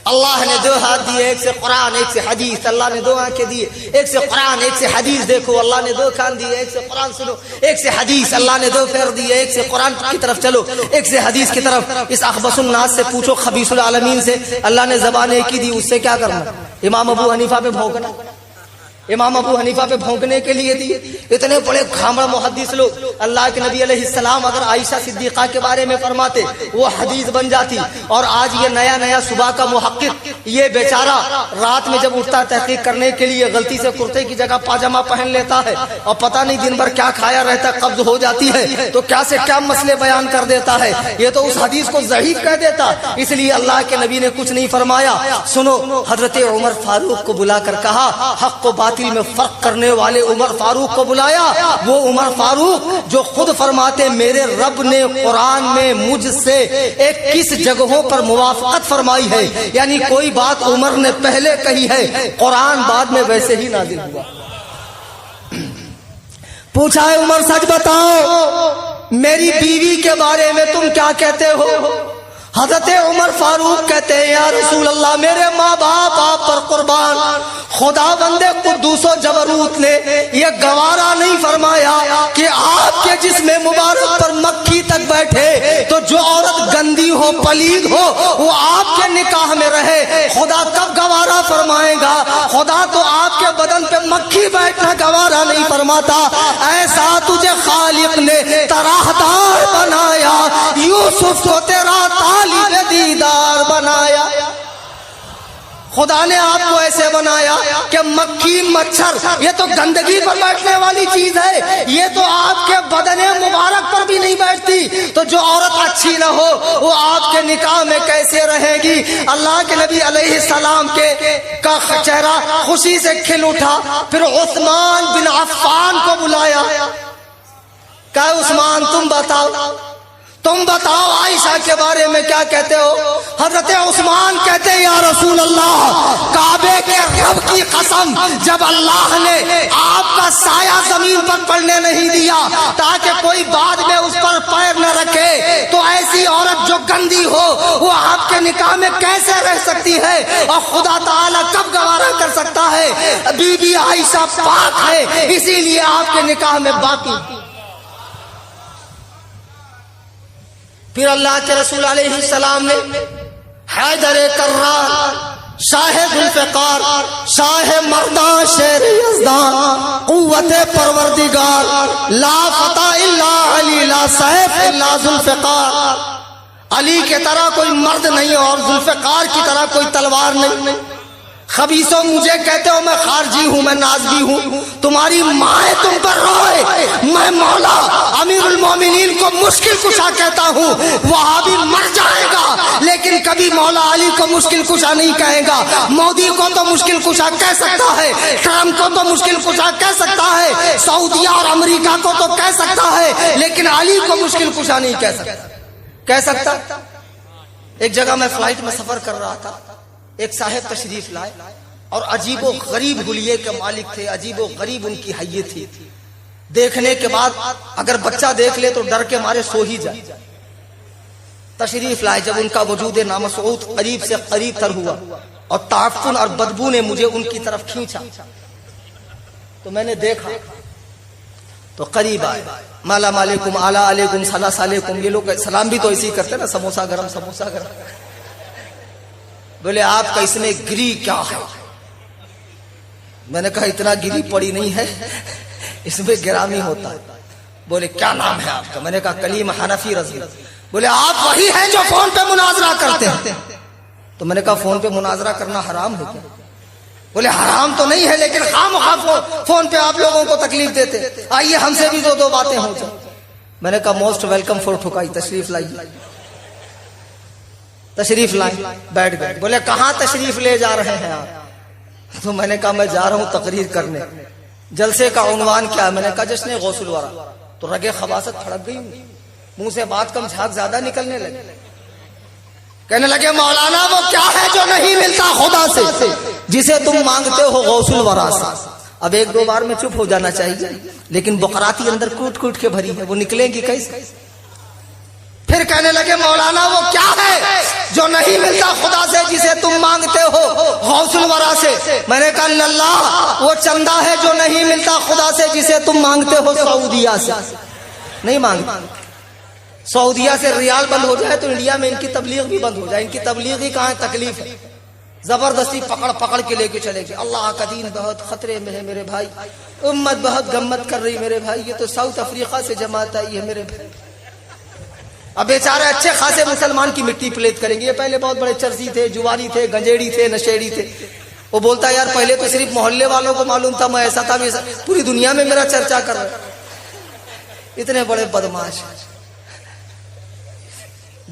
اللہ نے 2 ہاتھ دیے, ایک سے قرآن ایک سے حدیث. اللہ نے 2 آنکھیں دیے, ایک سے قرآن ایک سے حدیث دیکھو. اللہ نے 2 کان دیے, ایک سے قرآن سنو ایک سے حدیث. اللہ نے 2 پیر دیے, ایک سے قرآن کی طرف چلو ایک سے حدیث کی طرف. اس اخبث الناس سے پوچھو خبیث العالمین سے, اللہ نے زبان ایک ہی دی, اس سے کیا کرنا. امام ابو حنیفہ پہ بھونکنا, امام ابو حنیفہ پہ بھونکنے کے لیے دیے. اتنے بڑے گھامڑ محدث لوگ. اللہ کے نبی علیہ السلام اگر عائشہ صدیقہ کے بارے میں فرماتے وہ حدیث بن جاتی. اور آج یہ نیا نیا صبح کا محقق, یہ بیچارہ رات میں جب اٹھتا تحقیق کرنے کے لیے غلطی سے کرتے کی جگہ پاجامہ پہن لیتا ہے, اور پتہ نہیں دن بھر کیا کھایا رہتا, قبض ہو جاتی ہے تو کیا سے کیا مسئلے بیان کر دیتا ہے. یہ تو اس حدیث کو ضعیف کہہ دیتا. اس لیے اللہ کے نبی نے کچھ نہیں فرمایا. سنو, حضرت عمر فاروق کو بلا کر کہا, حق و باطل میں فرق کرنے والے عمر فاروق کو بلایا. وہ عمر فاروق جو خود فرماتے میرے رب نے قرآن میں مجھ سے 21 جگہوں پر موافقت فرمائی ہے, یعنی کوئی بات عمر نے پہلے کہی ہے, قرآن بعد میں ویسے ہی نازل ہوا. پوچھا ہے عمر سچ بتاؤ میری بیوی کے بارے میں تم کیا کہتے ہو. حضرت عمر فاروق کہتے ہیں یا رسول اللہ میرے ماں باپ آپ پر قربان, خدا بندے قدوس و جبروت نے یہ گوارا نہیں فرمایا کہ آپ کے جسم مبارک پر مکھی تک بیٹھے تو جو عورت گندی ہو پلید ہو وہ آپ کے نکاح میں رہے. خدا کب گوارا فرمائے گا. خدا تو آپ کے بدن پہ مکھی بیٹھنا گوارا نہیں فرماتا. ایسا تجھے خالق نے طرحدار بنایا, یوسف کو تیرا طالب دیدار بنایا. خدا نے آپ کو ایسے بنایا کہ مکھی مچھر یہ تو گندگی پر بیٹھنے والی چیز ہے، یہ تو آپ کے بدن مبارک پر بھی نہیں بیٹھتی، تو جو عورت اچھی نہ ہو وہ آپ کے نکاح میں کیسے رہے گی؟ اللہ کے نبی علیہ السلام کا چہرہ خوشی سے کھل اٹھا، پھر عثمان بن عفان کو بلایا، کہا عثمان تم بتاؤ عائشہ کے بارے میں کیا کہتے ہو؟ حضرت عثمان کہتے ہیں یا رسول اللہ، کعبے کے رب کی قسم، جب اللہ نے آپ کا سایہ زمین پر پڑنے نہیں دیا تاکہ کوئی بعد میں اس پر پیر نہ رکھے، تو ایسی عورت جو گندی ہو وہ آپ کے نکاح میں کیسے رہ سکتی ہے؟ اور خدا تعالیٰ کب گوارا کر سکتا ہے؟ بی بی عائشہ پاک ہے، اسی لیے آپ کے نکاح میں باقی۔ پھر اللہ کے رسول علیہ السلام نے حیدر کرار، شاہ ذوالفقار، شاہ مردان، شیر یزدان، قوت پروردگار، لا فتح الا علی، لا سیف الا ذوالفقار، علی کی طرح کوئی مرد نہیں اور ذوالفقار کی طرح کوئی تلوار نہیں۔ خبیثوں مجھے کہتے ہو میں خارجی ہوں، میں نازبی ہوں، تمہاری ماں تم پر روئے، میں مولا امیر المومنین کو مشکل کشا کہتا ہوں، وہابی مر جائے گا لیکن کبھی مولا علی کو مشکل کشا نہیں کہے گا۔ مودی کو تو مشکل کشا کہہ سکتا ہے، ٹرمپ کو تو مشکل کشا کہہ سکتا ہے، سعودیہ اور امریکہ کو تو کہہ سکتا ہے، لیکن علی کو مشکل کشا نہیں کہہ سکتا۔ ایک جگہ میں فلائٹ میں سفر کر رہا تھا، ایک صاحب تشریف لائے اور عجیب و غریب حلیے کے مالک تھے، عجیب و غریب ان کی حیت تھی، دیکھنے کے بعد اگر بچہ دیکھ لے تو ڈر کے مارے سو ہی جائے۔ تشریف لائے، جب ان کا وجود نامسعود قریب سے قریب تر ہوا اور تعفن اور بدبو نے مجھے ان کی طرف کھینچا، تو میں نے دیکھا تو قریب آئے، مالا علیکم، آلا علیکم، سلاس علیکم، یہ لوگ سلام بھی تو اسی کرتے نا، سموسا گرم سموسا گرم۔ بولے آپ کا اس میں گری کیا ہے؟ میں نے کہا اتنا گری پڑی نہیں ہے، اس میں گرامی ہوتا ہے۔ بولے کیا نام ہے آپ کا؟ میں نے کہا کلیم حنفی رضوی۔ بولے آپ وہی ہیں جو فون پہ مناظرہ کرتے ہیں؟ تو میں نے کہا فون پہ مناظرہ کرنا حرام ہے کیا؟ بولے حرام تو نہیں ہے لیکن خواہ فون پہ آپ لوگوں کو تکلیف دیتے، آئیے ہم سے بھی دو باتیں ہو جائیں۔ میں نے کہا موسٹ ویلکم فور ٹھکائی، تشریف لائیے۔ تشریف لائیں، بیٹھ گئے۔ بولے کہاں تشریف لے جا رہے ہیں آپ؟ تو میں نے کہا میں جا رہا ہوں تقریر کرنے۔ جلسے کا عنوان کیا ہے؟ میں نے کہا جشن غوث الورا۔ تو رگے خباثت پھڑک گئی، منہ سے بات کم جھاگ زیادہ نکلنے لگے۔ کہنے لگے مولانا وہ کیا ہے جو نہیں ملتا خدا سے، جسے تم مانگتے ہو غوث الورا سے؟ اب ایک دو بار میں چپ ہو جانا چاہیے، لیکن بقراتی اندر کوٹ کوٹ کے بھری ہے، وہ نکلیں گی کیسے؟ پھر کہنے لگے مولانا وہ کیا ہے جو نہیں ملتا خدا سے جسے تم مانگتے ہو غوث الورا سے؟ میں نے کہا اللہ وہ چندہ ہے جو نہیں ملتا خدا سے جسے تم مانگتے ہو سعودیہ سے۔ نہیں مانگتے، سعودیہ سے ریال بند ہو جائے تو انڈیا میں ان کی تبلیغ بھی بند ہو جائے۔ ان کی تبلیغ ہی کہاں تکلیف ہے، زبردستی پکڑ کے لے کے چلے گئے۔ اللہ کا دین بہت خطرے میں ہے میرے بھائی، امت بہت گمت کر رہی میرے بھائی، یہ تو ساؤتھ افریقہ سے جماعت آئی ہے میرے بھائی۔ اب بیچارے اچھے خاصے مسلمان کی مٹی پلیت کریں گے۔ یہ پہلے بہت بڑے چرسی تھے، جواری تھے، گنجیڑی تھے، نشیڑی تھے۔ وہ بولتا ہے یار پہلے تو صرف محلے والوں کو معلوم تھا میں ایسا تھا، پوری دنیا میں میرا چرچا کر رہا۔ اتنے بڑے بدماش۔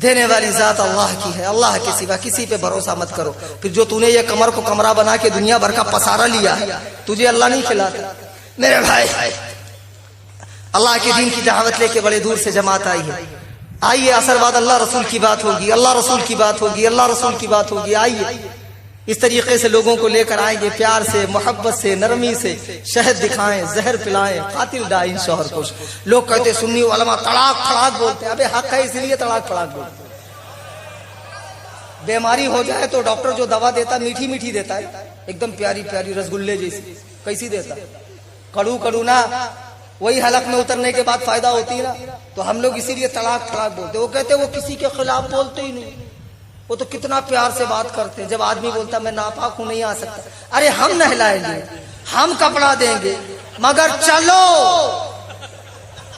دینے والی ذات اللہ کی ہے، اللہ کے سوا کسی پہ بھروسہ مت کرو۔ پھر جو تو نے یہ کمر کو کمرہ بنا کے دنیا بھر کا پسارا لیا ہے، تجھے اللہ نہیں کھلاتا میرے بھائی۔ اللہ کے دین کی دعوت لے کے بڑے دور سے جماعت آئی ہے۔ آئیے عصر بعد اللہ رسول کی بات ہوگی، اللہ رسول کی بات ہوگی، اللہ رسول کی بات ہوگی۔ آئیے اس طریقے سے لوگوں کو لے کر آئیں گے، پیار سے، محبت سے، نرمی سے، شہد دکھائیں، زہر پلائیں، قاتل ڈائیں شوہر کو۔ لوگ کہتے سنی علماء تڑاک پھڑاک بولتے ہیں، ابے حق ہے اس لیے تڑاک پھڑاک بولتے ہیں۔ بیماری ہو جائے تو ڈاکٹر جو دوا دیتا میٹھی میٹھی دیتا ہے، ایک دم پیاری پیاری رسگلے جیسی، کیسی دیتا؟ کڑو کڑو نہ، وہی حلق میں اترنے کے بعد فائدہ ہوتی ہے نا۔ تو ہم لوگ اسی لیے طلاق طلاق بولتے۔ وہ کہتے وہ کسی کے خلاف بولتے ہی نہیں، وہ تو کتنا پیار سے بات کرتے ہیں۔ جب آدمی بولتا میں ناپاک ہوں نہیں آ سکتا، ارے ہم نہلائیں گے، ہم کپڑا دیں گے، مگر چلو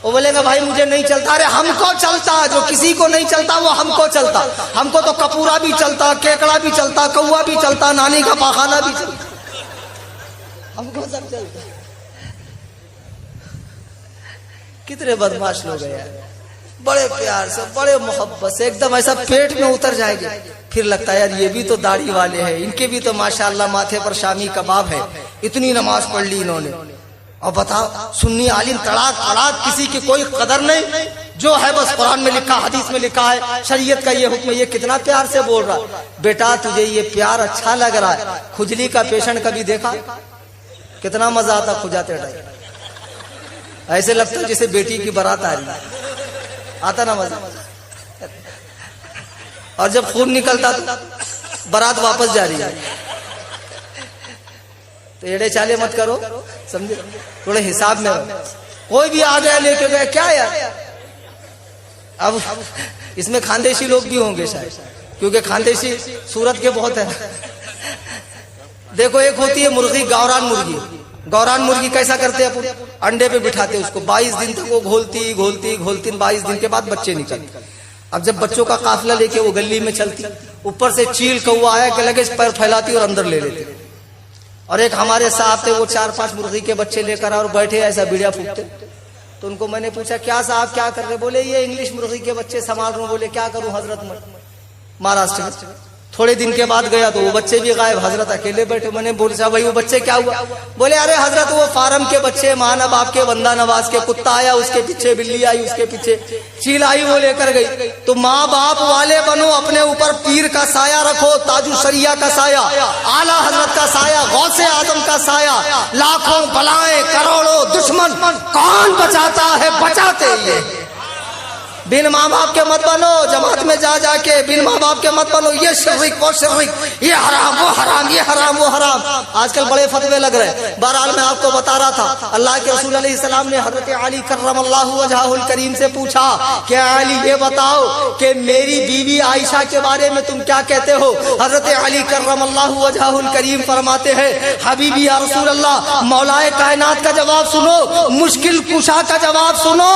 وہ بولے گا بھائی مجھے نہیں چلتا. ارے ہم کو چلتا, جو کسی کو نہیں چلتا وہ ہم کو چلتا. ہم کو تو کپورا بھی چلتا, کیکڑا بھی چلتا, کوا بھی چلتا, نانی کا پاخانہ بھی چلتا, ہم کو سب چلتا. کتنے بدماش لوگ ہیں یار, بڑے پیار سے, بڑے محبت سے, ایک دم ایسا پیٹ میں اتر جائے گی. پھر لگتا ہے یار یہ بھی تو داڑھی والے ہیں, ان کے بھی تو ماشاءاللہ ماتھے پر شامی کباب ہے, اتنی نماز پڑھ لی انہوں نے. اور بتاؤ سنی عالم تڑاک تڑاک, کسی کی کوئی قدر نہیں, جو ہے بس قرآن میں لکھا, حدیث میں لکھا ہے, شریعت کا یہ حکم ہے. یہ کتنا پیار سے بول رہا ہے, بیٹا تجھے یہ پیار اچھا لگ رہا ہے. کھجلی کا پیشنٹ کبھی دیکھا, کتنا مزہ آتا کھجاتے ٹائم, ایسے لگتا ہے جیسے بیٹی کی بارات آ رہی ہے, آتا نا مزہ. اور جب خون نکلتا تو بارات واپس جا رہی ہے. تو ایڑے چالے مت کرو, سمجھے, تھوڑے حساب میں رہو. کوئی بھی آ گیا لے کے گیا کیا یار. اب اس میں خاندیشی لوگ بھی ہوں گے شاید, کیونکہ خاندیشی صورت کے بہت ہیں. دیکھو ایک ہوتی ہے مرغی, گوران مرغی. گوران مرغی کیسا کرتے ہیں, انڈے پہ بٹھاتے اس کو, 22 دن تک وہ گھولتی گھولتی گھولتی, 22 دن کے بعد بچے نکلتے. اب جب بچوں کا قافلہ لے کے وہ گلی میں چلتی, اوپر سے چیل کوا آیا کہ لگے پیر پھیلاتی اور اندر لے لیتے. اور ایک ہمارے صاحب تھے, وہ 4-5 مرغی کے بچے لے کر اور بیٹھے ایسا بیڑیا پھونکتے. تو ان کو میں نے پوچھا کیا صاحب کیا کر رہے, بولے یہ انگلش مرغی کے بچے سنبھال رہے. بولے کیا کروں حضرت, مہاراشٹر میں. تھوڑے دن کے بعد گیا تو وہ بچے بھی غائب, حضرت اکیلے بیٹھے. میں نے پوچھا بھائی وہ بچے کیا ہوا, بولے ارے حضرت وہ فارم کے بچے, ماں نہ باپ کے, بندہ نواز کے, کتا آیا اس کے پیچھے, بلی آئی اس کے پیچھے, چیل آئی وہ لے کر گئی. تو ماں باپ والے بنو, اپنے اوپر پیر کا سایہ رکھو, تاج الشریعہ کا سایہ, اعلیٰ حضرت کا سایہ, غوث اعظم کا سایہ. لاکھوں بلائیں کروڑوں دشمن, کون بچاتا ہے, بچاتے یہ. بن ماں باپ کے مت بنو, جماعت میں جا جا کے بن ماں باپ کے مت بنو, یہ شرک وہ شرک, یہ حرام وہ حرام, یہ حرام وہ حرام. آج کل بڑے فتوے لگ رہے ہیں. بہرحال میں آپ کو بتا رہا تھا, اللہ کے رسول علیہ السلام نے حضرت علی کرم اللہ وجہہ الکریم سے پوچھا کہ علی یہ بتاؤ کہ میری بیوی عائشہ کے بارے میں تم کیا کہتے ہو. حضرت علی کرم اللہ وجہہ الکریم فرماتے ہیں حبیبی یا رسول اللہ, مولائے کائنات کا جواب سنو, مشکل کشا کا جواب سنو,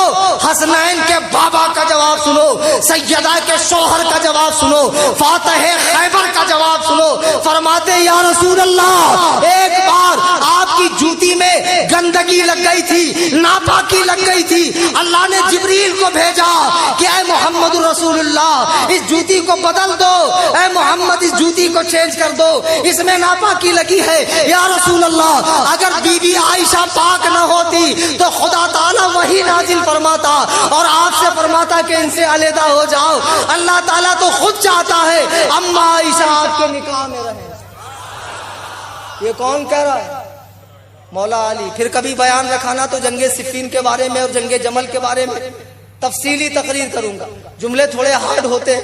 حسنین کے بابا کا جواب سنو, سیدہ کے شوہر کا جواب سنو, فاتح خیبر کا جواب سنو. فرماتے یا رسول اللہ ایک بار آپ کی جوتی میں گندگی لگ گئی تھی, ناپاکی لگ گئی تھی, اللہ نے جبریل کو بھیجا کہ اے محمد رسول اللہ اس جوتی کو بدل دو, اے محمد اس جوتی کو چینج کر دو, اس میں ناپاکی لگی ہے. یا رسول اللہ اگر بی بی عائشہ پاک نہ ہوتی تو خدا تعالیٰ وہی نازل فرماتا اور آپ سے فرماتا کہ ان سے علیحدہ ہو جاؤ. اللہ تعالیٰ تو خود چاہتا ہے اما عائشہ آپ کے نکاح میں رہے. یہ کون کہہ رہا ہے, مولا علی. پھر کبھی بیان رکھانا تو جنگ صفین کے بارے میں اور جنگ جمل کے بارے میں تفصیلی تقریر کروں گا. جملے تھوڑے ہارڈ ہوتے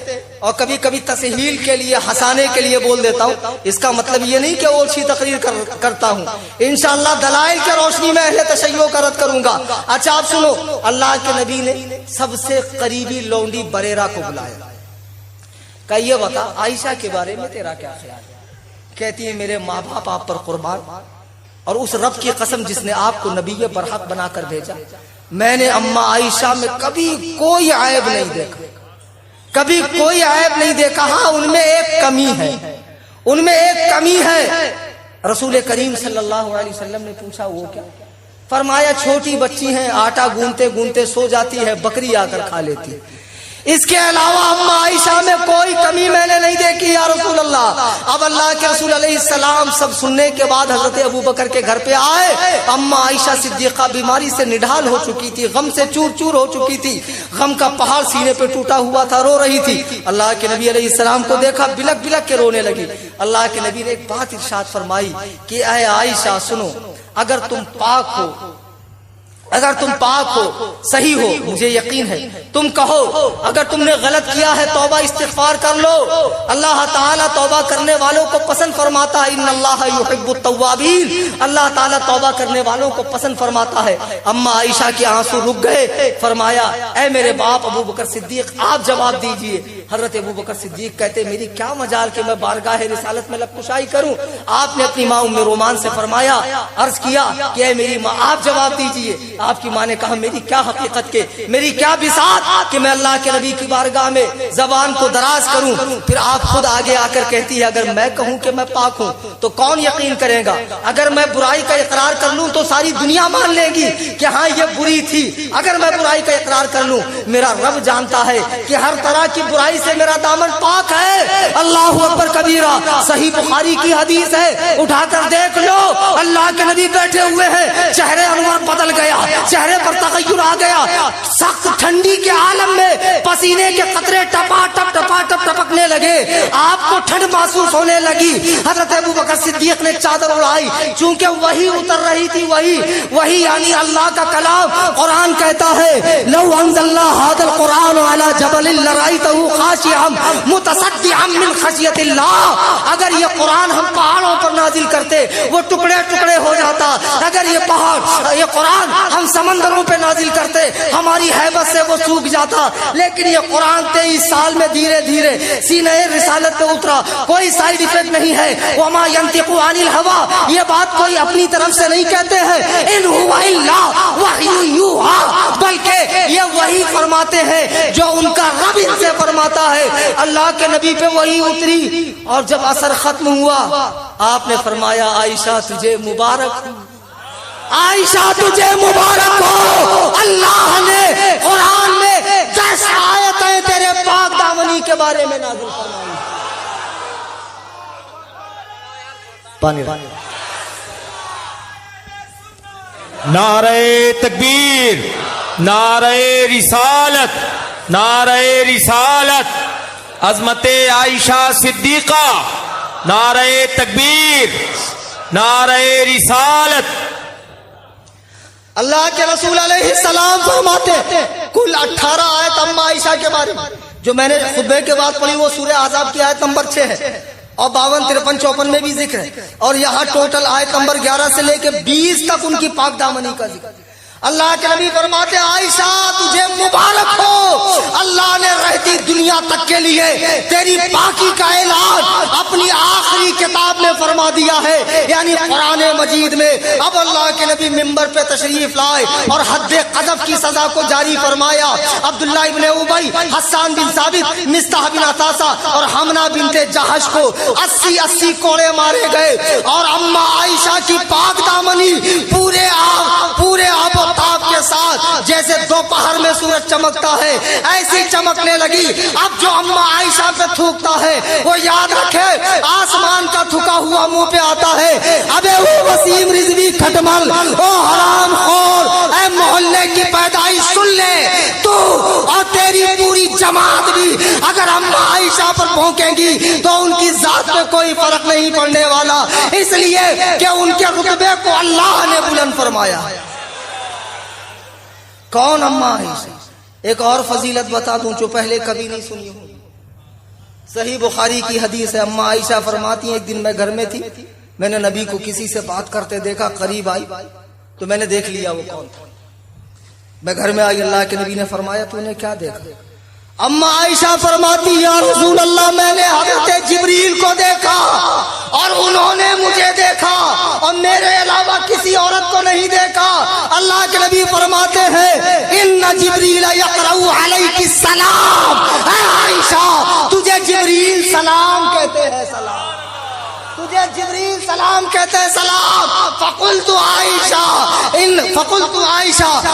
اور کبھی کبھی تسہیل کے لیے, ہنسانے کے لیے بول دیتا ہوں. اس کا مطلب یہ نہیں کہ اوچھی تقریر کرتا ہوں. انشاءاللہ دلائل کی روشنی میں اہل تشیع کا رد کروں گا. اچھا آپ سنو, اللہ کے نبی نے سب سے قریبی لونڈی بریرہ کو بلایا, کہ یہ بتا عائشہ کے بارے میں تیرا کیا خیال ہے. کہتی ہے میرے ماں باپ آپ پر قربان, اور اس رب کی قسم جس نے آپ کو نبی برحق بنا کر بھیجا, میں نے اما عائشہ میں کبھی کوئی عیب نہیں دیکھا, کبھی کوئی عیب نہیں دیکھا. ہاں ان میں ایک کمی ہے, ان میں ایک کمی ہے. رسول کریم صلی اللہ علیہ وسلم نے پوچھا وہ کیا. فرمایا چھوٹی بچی ہیں, آٹا گونتے گونتے سو جاتی ہے, بکری آ کر کھا لیتی ہے. اس کے علاوہ اما عائشہ میں کوئی کمی میں نے نہیں دیکھی یا رسول اللہ. اب اللہ کے رسول علیہ السلام سب سننے کے بعد حضرت ابو بکر کے گھر پہ آئے. اما عائشہ صدیقہ بیماری سے نڈھال ہو چکی تھی, غم سے چور چور ہو چکی تھی, غم کا پہاڑ سینے پہ ٹوٹا ہوا تھا, رو رہی تھی. اللہ کے نبی علیہ السلام کو دیکھا, بلک بلک کے رونے لگی. اللہ کے نبی نے ایک بات ارشاد فرمائی کہ اے عائشہ سنو, اگر تم پاک ہو, اگر تم پاک ہو, صحیح ہو, مجھے یقین ہے, تم کہو. اگر تم نے غلط کیا ہے توبہ استغفار کر لو, اللہ تعالیٰ توبہ کرنے والوں کو پسند فرماتا ہے. ان اللہ یحب التوابین, اللہ تعالیٰ توبہ کرنے والوں کو پسند فرماتا ہے. اما عائشہ کے آنسو رک گئے. فرمایا اے میرے باپ ابو بکر صدیق آپ جواب دیجئے. حضرت ابو بکر صدیق کہتے میری کیا مجال کہ میں بارگاہ رسالت میں لب کشائی کروں. آپ نے اپنی ماں ام رومان سے فرمایا, عرض کیا کہ اے میری ماں آپ جواب دیجئے. آپ کی ماں نے کہا میری کیا حقیقت کے، میری کیا بساط کہ میں اللہ کے نبی کی بارگاہ میں زبان کو دراز کروں. پھر آپ خود آگے آ کر کہتی ہے اگر میں کہوں کہ میں پاک ہوں تو کون یقین کرے گا؟ اگر میں برائی کا اقرار کر لوں تو ساری دنیا مان لے گی کہ ہاں یہ بری تھی. اگر میں برائی کا اقرار کر لوں، میرا رب جانتا ہے کہ ہر طرح کی برائی سے میرا دامن پاک ہے. اللہ اکبر کبیرہ. صحیح بخاری کی حدیث ہے، اٹھا کر دیکھ لو. اللہ کے نبی بیٹھے ہوئے ہیں، چہرے انور بدل گیا، چہرے پر تغیر آ گیا. سخت ٹھنڈی کے عالم میں پسینے کے قطرے ٹپا ٹپ ٹپکنے لگے. آپ کو ٹھنڈ محسوس ہونے لگی. حضرت ابوبکر صدیق نے چادر اڑائی، چونکہ وہی اتر رہی تھی. وہی یعنی اللہ کا کلام. قرآن کہتا ہے لو انزلنا هذا القرآن على جبل لرأيته خاشعا متصدعا من خشیت اللہ. اگر یہ قرآن ہم پہاڑوں پر نازل کرتے وہ ٹکڑے ٹکڑے ہو جاتا. اگر یہ قرآن ہم سمندروں پہ نازل کرتے ہماری ہیبت سے وہ سوکھ جاتا. لیکن یہ قرآن 23 سال میں دھیرے دھیرے سینہ رسالت پہ اترا. کوئی سائیڈ افیکٹ نہیں ہے. وما ينطق عن الهوى، یہ بات کوئی اپنی طرف سے نہیں کہتے ہیں. ان هو الا وحی یوحی، بلکہ یہ وہی فرماتے ہیں جو ان کا رب ان سے فرماتا ہے. اللہ کے نبی پہ وہی اتری اور جب اثر ختم ہوا آپ نے فرمایا عائشہ تجھے مبارک ہو، عائشہ تجھے مبارک ہو. اللہ نے قرآن میں 10 آیتیں تیرے پاک دامنی کے بارے میں نازل فرمائی. پانی نعرہ تکبیر، نعرہ رسالت، نعرہ رسالت، عظمت عائشہ صدیقہ، نعرہ تکبیر، نعرہ رسالت. اللہ کے رسول علیہ السلام فرماتے کل 18 آیت اما عائشہ کے بارے میں جو میں نے خطبے کے بعد پڑھی وہ سورہ احزاب کی آیت نمبر 6 ہے اور 52 53 54 میں بھی ذکر ہے. اور یہاں ٹوٹل آیت نمبر 11 سے لے کے 20 تک ان کی پاک دامنی کا ذکر. اللہ کے نبی فرماتے عائشہ تجھے مبارک ہو، اللہ نے رہتی دنیا تک کے لیے تیری پاکی کا اعلان اپنی آخری کتاب میں فرما دیا ہے، یعنی قرآن مجید میں. اب اللہ کے نبی منبر پہ تشریف لائے اور حد قذف کی سزا کو جاری فرمایا. عبداللہ ابن ابی، حسان بن ثابت، مصطح بن عطاسہ اور حمنہ بنت جہش کو 80 کوڑے مارے گئے. اور اما عائشہ کی پاک دامنی پورے آب و تاب کے ساتھ جیسے دوپہر میں سورج چمکتا ہے ایسی چمکنے لگی. اب جو اما عائشہ پہ تھوکتا ہے وہ یاد رکھے آسمان کا تھکا ہوا منہ پہ آتا ہے. ابے وہ وسیم رضوی کھٹمل، او حرام خور، اے محلے کی پیدائش سن لے، تو اور تیری پوری جماعت بھی اگر اما عائشہ پر بھونکیں گی تو ان کی ذات پہ کوئی فرق نہیں پڑنے والا، اس لیے کہ ان کے رتبے کو اللہ نے بلند فرمایا. کون اما عائشہ؟ ایک اور فضیلت بتا دوں جو پہلے کبھی نہیں سنی ہوں. صحیح بخاری کی حدیث ہے. اما عائشہ فرماتی ہیں ایک دن میں گھر میں تھی، میں نے نبی کو کسی سے بات کرتے دیکھا، قریب آئی تو میں نے دیکھ لیا وہ کون تھا. میں گھر میں آئی، اللہ کے نبی نے فرمایا تو نے کیا دیکھا؟ اما عائشہ فرماتی یا رسول اللہ میں نے حضرت جبریل کو دیکھا اور انہوں نے مجھے دیکھا اور میرے علاوہ کسی عورت کو نہیں دیکھا. اللہ کے نبی فرماتے ہیں ان جبریل یقرأ علیک السلام. اے عائشہ تجھے جبریل سلام کہتے ہیں، سلام تجھے جبریل سلام کہتے ہیں، سلام. فقلت عائشہ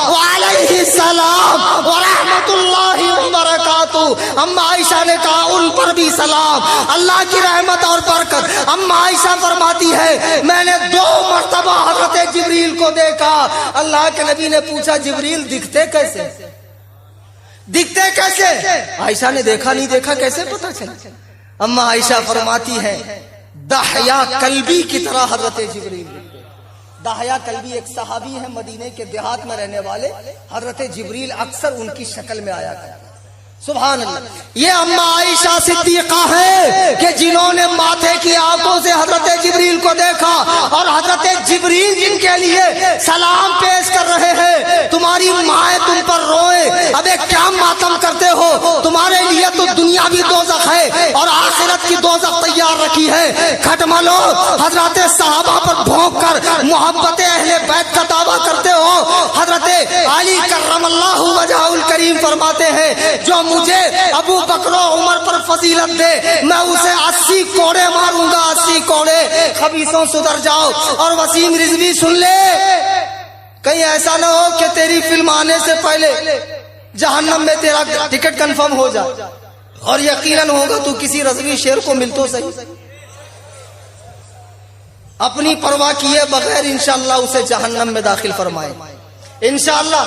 وعلیہ السلام ورحمۃ اللہ وبرکاتہ. اما عائشہ نے کہا ان پر بھی سلام، اللہ کی رحمت اور برکت. اما عائشہ فرماتی ہے میں نے 2 مرتبہ حضرت جبریل کو دیکھا. اللہ کے نبی نے پوچھا جبریل دکھتے کیسے؟ عائشہ نے دیکھا نہیں دیکھا کیسے پتہ چلا؟ اما عائشہ فرماتی ہے دحیہ کلبی کی طرح حضرت جبریل. دحیہ کلبی ایک صحابی ہے مدینے کے دیہات میں رہنے والے. حضرت جبریل اکثر ان کی شکل میں آیا کرتے. سبحان اللہ. یہ اما عائشہ صدیقہ ہے کہ جنہوں نے ماتھے کی آنکھوں سے حضرت جبریل کو دیکھا اور حضرت جبریل جن کے لیے سلام پیش کر رہے ہیں. تمہاری ماں تم پر روئے، ابے کیا ماتم کرتے ہو؟ تمہارے لیے تو دنیا بھی دوزخ ہے اور آخرت کی دوزخ تیار رکھی ہے. کھٹملو حضرت صحابہ پر بھونک کر محبت اہل بیت کا دعویٰ کرتے ہو، حضرت کرم اللہ وجہہ الکریم فرماتے ہیں جو مجھے ابو بکر و عمر پر فضیلت دے میں اسے 80 کوڑے ماروں گا، 80 کوڑے۔ خبیثوں سدھر جاؤ۔ اور وسیم رضوی سن لے، کہیں ایسا نہ ہو کہ تیری فلم آنے سے پہلے جہنم میں تیرا ٹکٹ کنفرم ہو جائے، اور یقیناً ہوگا، تو کسی رضوی شیر کو مل تو صحیح۔ اپنی پرواہ کیے بغیر انشاءاللہ اسے جہنم میں داخل فرمائے انشاءاللہ۔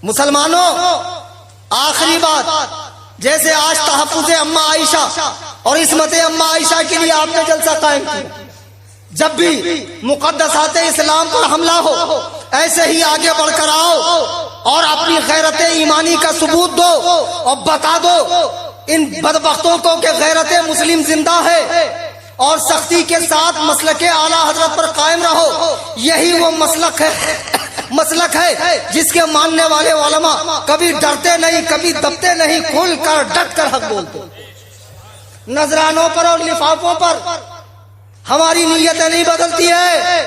مسلمانوں، آخری بات، جیسے آج تحفظ اماں عائشہ اور عصمت اماں عائشہ کے لیے آپ نے جلسہ قائم کیا، جب بھی مقدسات اسلام پر حملہ ہو ایسے ہی آگے بڑھ کر آؤ اور اپنی غیرت ایمانی کا ثبوت دو اور بتا دو ان بدبختوں کو کہ غیرت مسلم زندہ ہے، اور سختی کے ساتھ مسلک اعلیٰ حضرت پر قائم رہو۔ یہی وہ مسلک ہے جس کے ماننے والے علماء کبھی ڈرتے نہیں، کبھی دبتے نہیں، کھل کر ڈٹ کر حق بولتے۔ نذرانوں پر اور لفافوں پر ہماری نیتیں نہیں بدلتی ہے،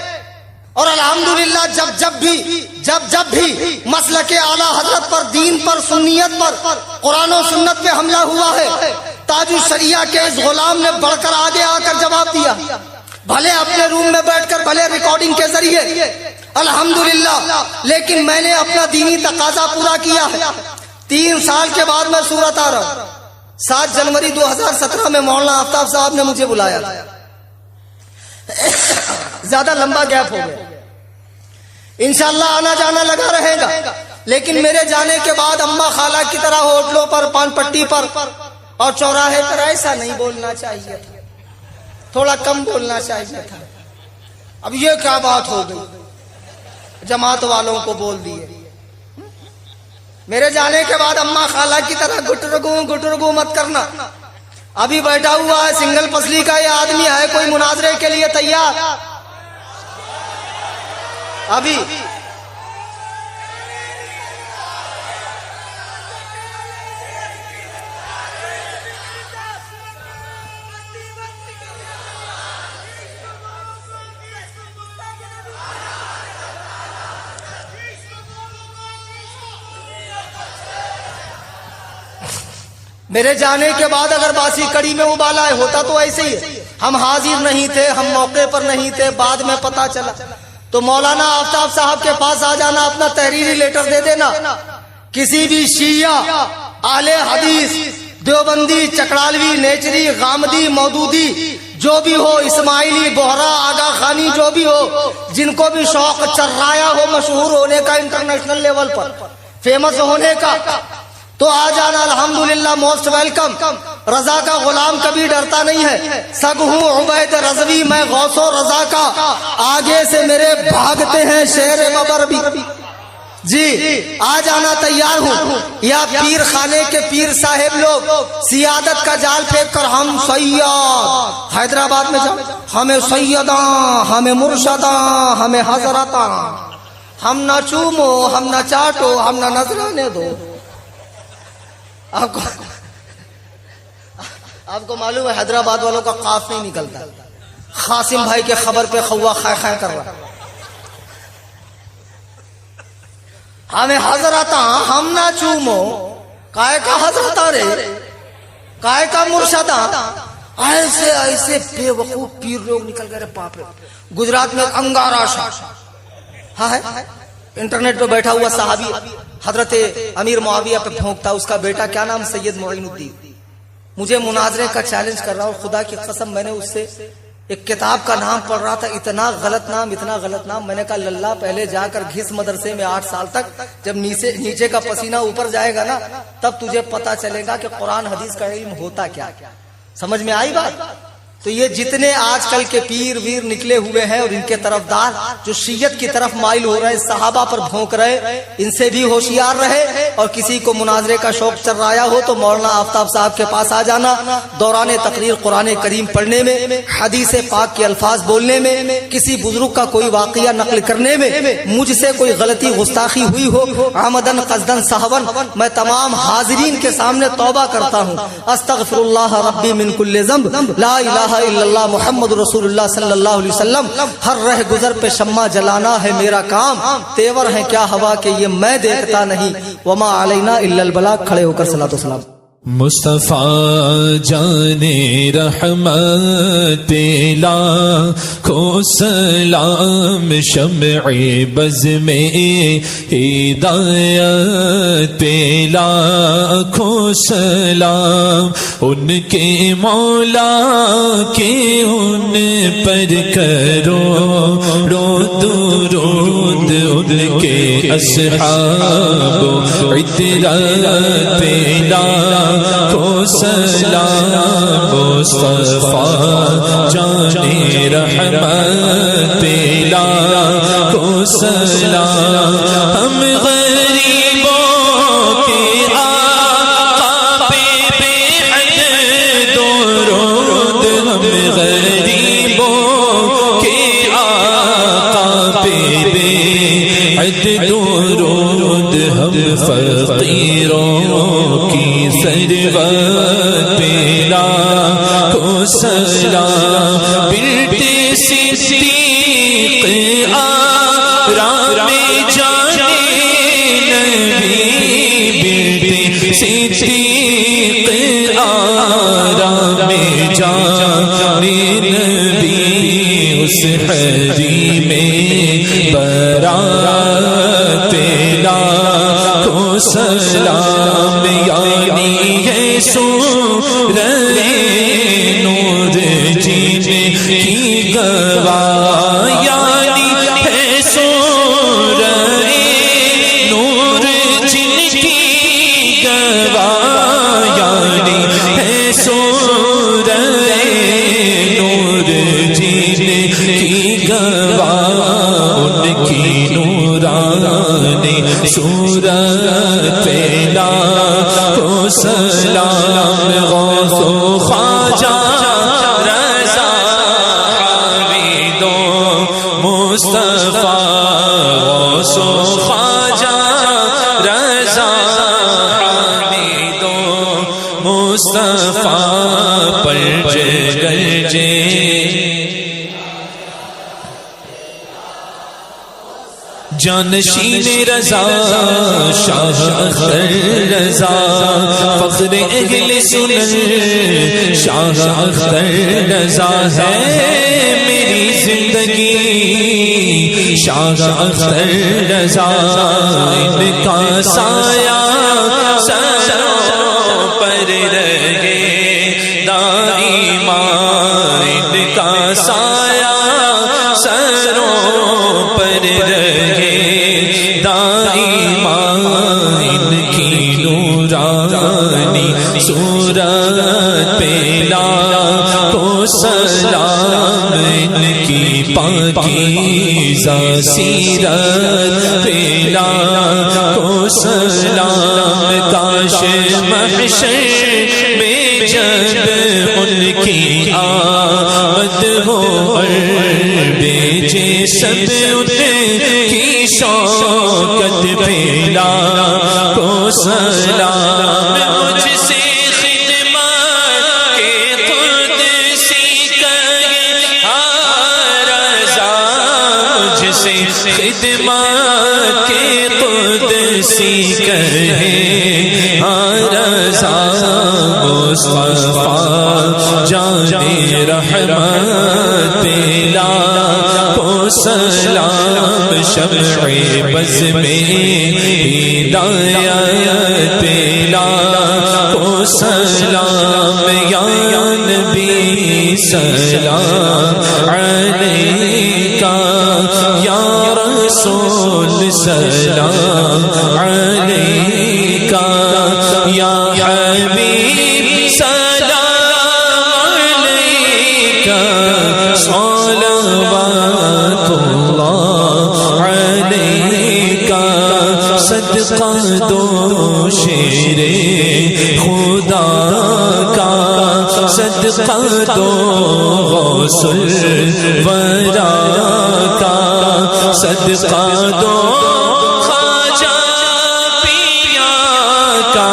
اور الحمدللہ جب بھی مسلک اعلیٰ حضرت پر، دین پر، سنیت پر، قرآن و سنت پہ حملہ ہوا ہے، تاج الشریعہ کے اس غلام نے بڑھ کر آگے آ کر جواب دیا، بھلے اپنے روم میں بیٹھ کر، بھلے ریکارڈنگ کے ذریعے، الحمدللہ، لیکن میں نے اپنا دینی تقاضا پورا کیا ہے۔ 3 سال کے بعد میں صورت آ رہا ہوں۔ 7 جنوری 2017 میں مولانا آفتاب صاحب نے مجھے بلایا، زیادہ لمبا گیپ ہو گیا، انشاءاللہ آنا جانا لگا رہے گا، لیکن میرے جانے کے بعد اماں خالہ کی طرح ہوٹلوں پر، پان پٹی پر اور چوراہے پر ایسا نہیں بولنا چاہیے تھا، تھوڑا کم بولنا چاہیے تھا۔ اب یہ کیا بات ہو گئی، جماعت والوں کو بول دیے۔ میرے جانے کے بعد اماں خالہ کی طرح گٹرگو مت کرنا۔ ابھی بیٹھا ہوا ہے سنگل پسلی کا یہ آدمی، ہے کوئی مناظرے کے لیے تیار؟ ابھی میرے جانے کے بعد اگر باسی کڑی میں ابالا ہوتا تو ایسے ہی ہے، ہم حاضر نہیں تھے، ہم موقع پر نہیں تھے، بعد میں پتا چلا تو مولانا آفتاب صاحب کے پاس آ جانا، اپنا تحریری لیٹر دے دینا۔ کسی بھی شیعہ، اہل حدیث، دیوبندی، چکڑالوی، نیچری، غامدی، مودودی، جو بھی ہو، اسماعیلی، بہرا، آگا خانی، جو بھی ہو، جن کو بھی شوق چرایا ہو مشہور ہونے کا، انٹرنیشنل لیول پر فیمس ہونے کا، تو آ جانا، الحمدللہ، موسٹ ویلکم۔ رضا کا غلام کبھی ڈرتا نہیں ہے، سگ ہوں عبید رضوی، میں غوث و رضا کا، آگے سے میرے بھاگتے ہیں شیر ببر بھی۔ جی آ جانا، تیار ہوں۔ یا پیر خانے کے پیر صاحب لوگ سیادت کا جال پھینک کر ہم سیاد، حیدرآباد میں جاؤ، ہمیں سیداں، ہمیں مرشداں، ہمیں حضرتاں، ہم نہ چومو، ہم نہ چاٹو، ہم نہ نذرانے دو۔ آپ کو معلوم ہے حیدرآباد والوں کا قاف نہیں نکلتا، قاسم بھائی کے خبر پہ خوا خائے خائے کر رہا، ہمیں حضرتاں، ہم نہ چومو، کائے کا حضرتاں رے، کائے کا مرشداں، ایسے ایسے بے وقوف پیر لوگ نکل گئے۔ باپ رے، گجرات میں انگارا شاہ، ہاں ہے، انٹرنیٹ پہ بیٹھا ہوا صحابی حضرت امیر معاویہ پہ پھونکتا، اس کا بیٹا کیا نام، سید معین الدین، مجھے مناظرے کا چیلنج کر رہا ہوں، خدا کی قسم میں نے اس سے ایک کتاب کا نام پڑھ رہا تھا، اتنا غلط نام، اتنا غلط نام، میں نے کہا للہ پہلے جا کر گھس مدرسے میں 8 سال تک، جب نیچے کا پسینہ اوپر جائے گا نا تب تجھے پتا چلے گا کہ قرآن حدیث کا علم ہوتا کیا۔ سمجھ میں آئی بات؟ تو یہ جتنے آج کل کے پیر ویر نکلے ہوئے ہیں اور ان کے طرفدار جو شیعت کی طرف مائل ہو رہے ہیں، صحابہ پر بھونک رہے، ان سے بھی ہوشیار رہے، اور کسی کو مناظرے کا شوق چرایا ہو تو مولانا آفتاب صاحب کے پاس آ جانا۔ دوران تقریر قرآن کریم پڑھنے میں، حدیث پاک کے الفاظ بولنے میں، کسی بزرگ کا کوئی واقعہ نقل کرنے میں مجھ سے کوئی غلطی گستاخی ہوئی ہو، عمدن قصدن سہون، میں تمام حاضرین کے سامنے توبہ کرتا ہوں، استغفر اللہ ربی من کل ذنب، لا الہ الا اللہ محمد رسول اللہ صلی اللہ علیہ وسلم، ہر رہ گزر پہ شمع جلانا ہے میرا کام، تیور ہے کیا ہوا کہ یہ میں دیکھتا نہیں، وما علینا الا البلاغ۔ کھڑے ہو کر صلاۃ و سلام۔ مصطفیٰ جان رحمت لاکھوں سلام، شمع بز میں ہدایت لاکھوں سلام، ان کے مولا کے ان پر کرو درود، ان کے اصحاب عطرت کو سلام، مصطفیٰ جان رحمت کو سلام، ہم غریبوں کے آقا پہ بے حد درود، ہم غریبوں کے آقا پہ بے حد درود، ہم فقیروں کی ثروت پہ لاکھوں سلام، بنت صدیق آرام جانے نبی، بنت صدیق آرام جانے نبی، اس حریم برات پہ لاکھوں سلام، یعنی ہے سورہ نور جن کی گواہ، یعنی ہے سورہ نور جن کی گواہ، یعنی ہے سورہ نور جن کی گواہ، ان کی نورانی سورت پہ لاکھوں سلام، غوث و خواجہ رضا حمیدوں مصطفیٰ، غوث و خواجہ رضا حمیدوں مصطفیٰ، پر گرجے جانشین رضا شاہ اختر رضا، فخر اہل سنن شاہ اختر رضا ہے میری زندگی، شاہ اختر رضا، ان کا سایہ سروں پر رہے دائما، ان کا سایہ سروں پر رہے دائما، ان کی نورانی صورت پہ لاکھوں سلام، ان کی پاکیزہ سیرت پہ لاکھوں سلام، کاش محشر میں جب ان کی آمد ہو، بیچے سب ان کی شوکت پہ لاکھوں سلام، مجھ سے خدمت کے قدسی کہے رضا، مجھ سے خدمت کے قدسی کہے رضا، مصطفیٰ جان رحمت پہ لاکھوں سلام، شمع بز میں ہدایت پہ لاکھوں سلام، یا نبی سلام علیکہ، یا رسول سلام علیکہ، یا حبیب سلام علیکہ، صلوات اللہ علیکہ، صدقہ دو شیر خدا کا، صدقہ دو غوث الورا کا، صدقہ دو خواجہ پیا کا،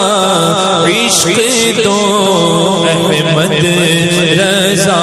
عشق دو احمد رضا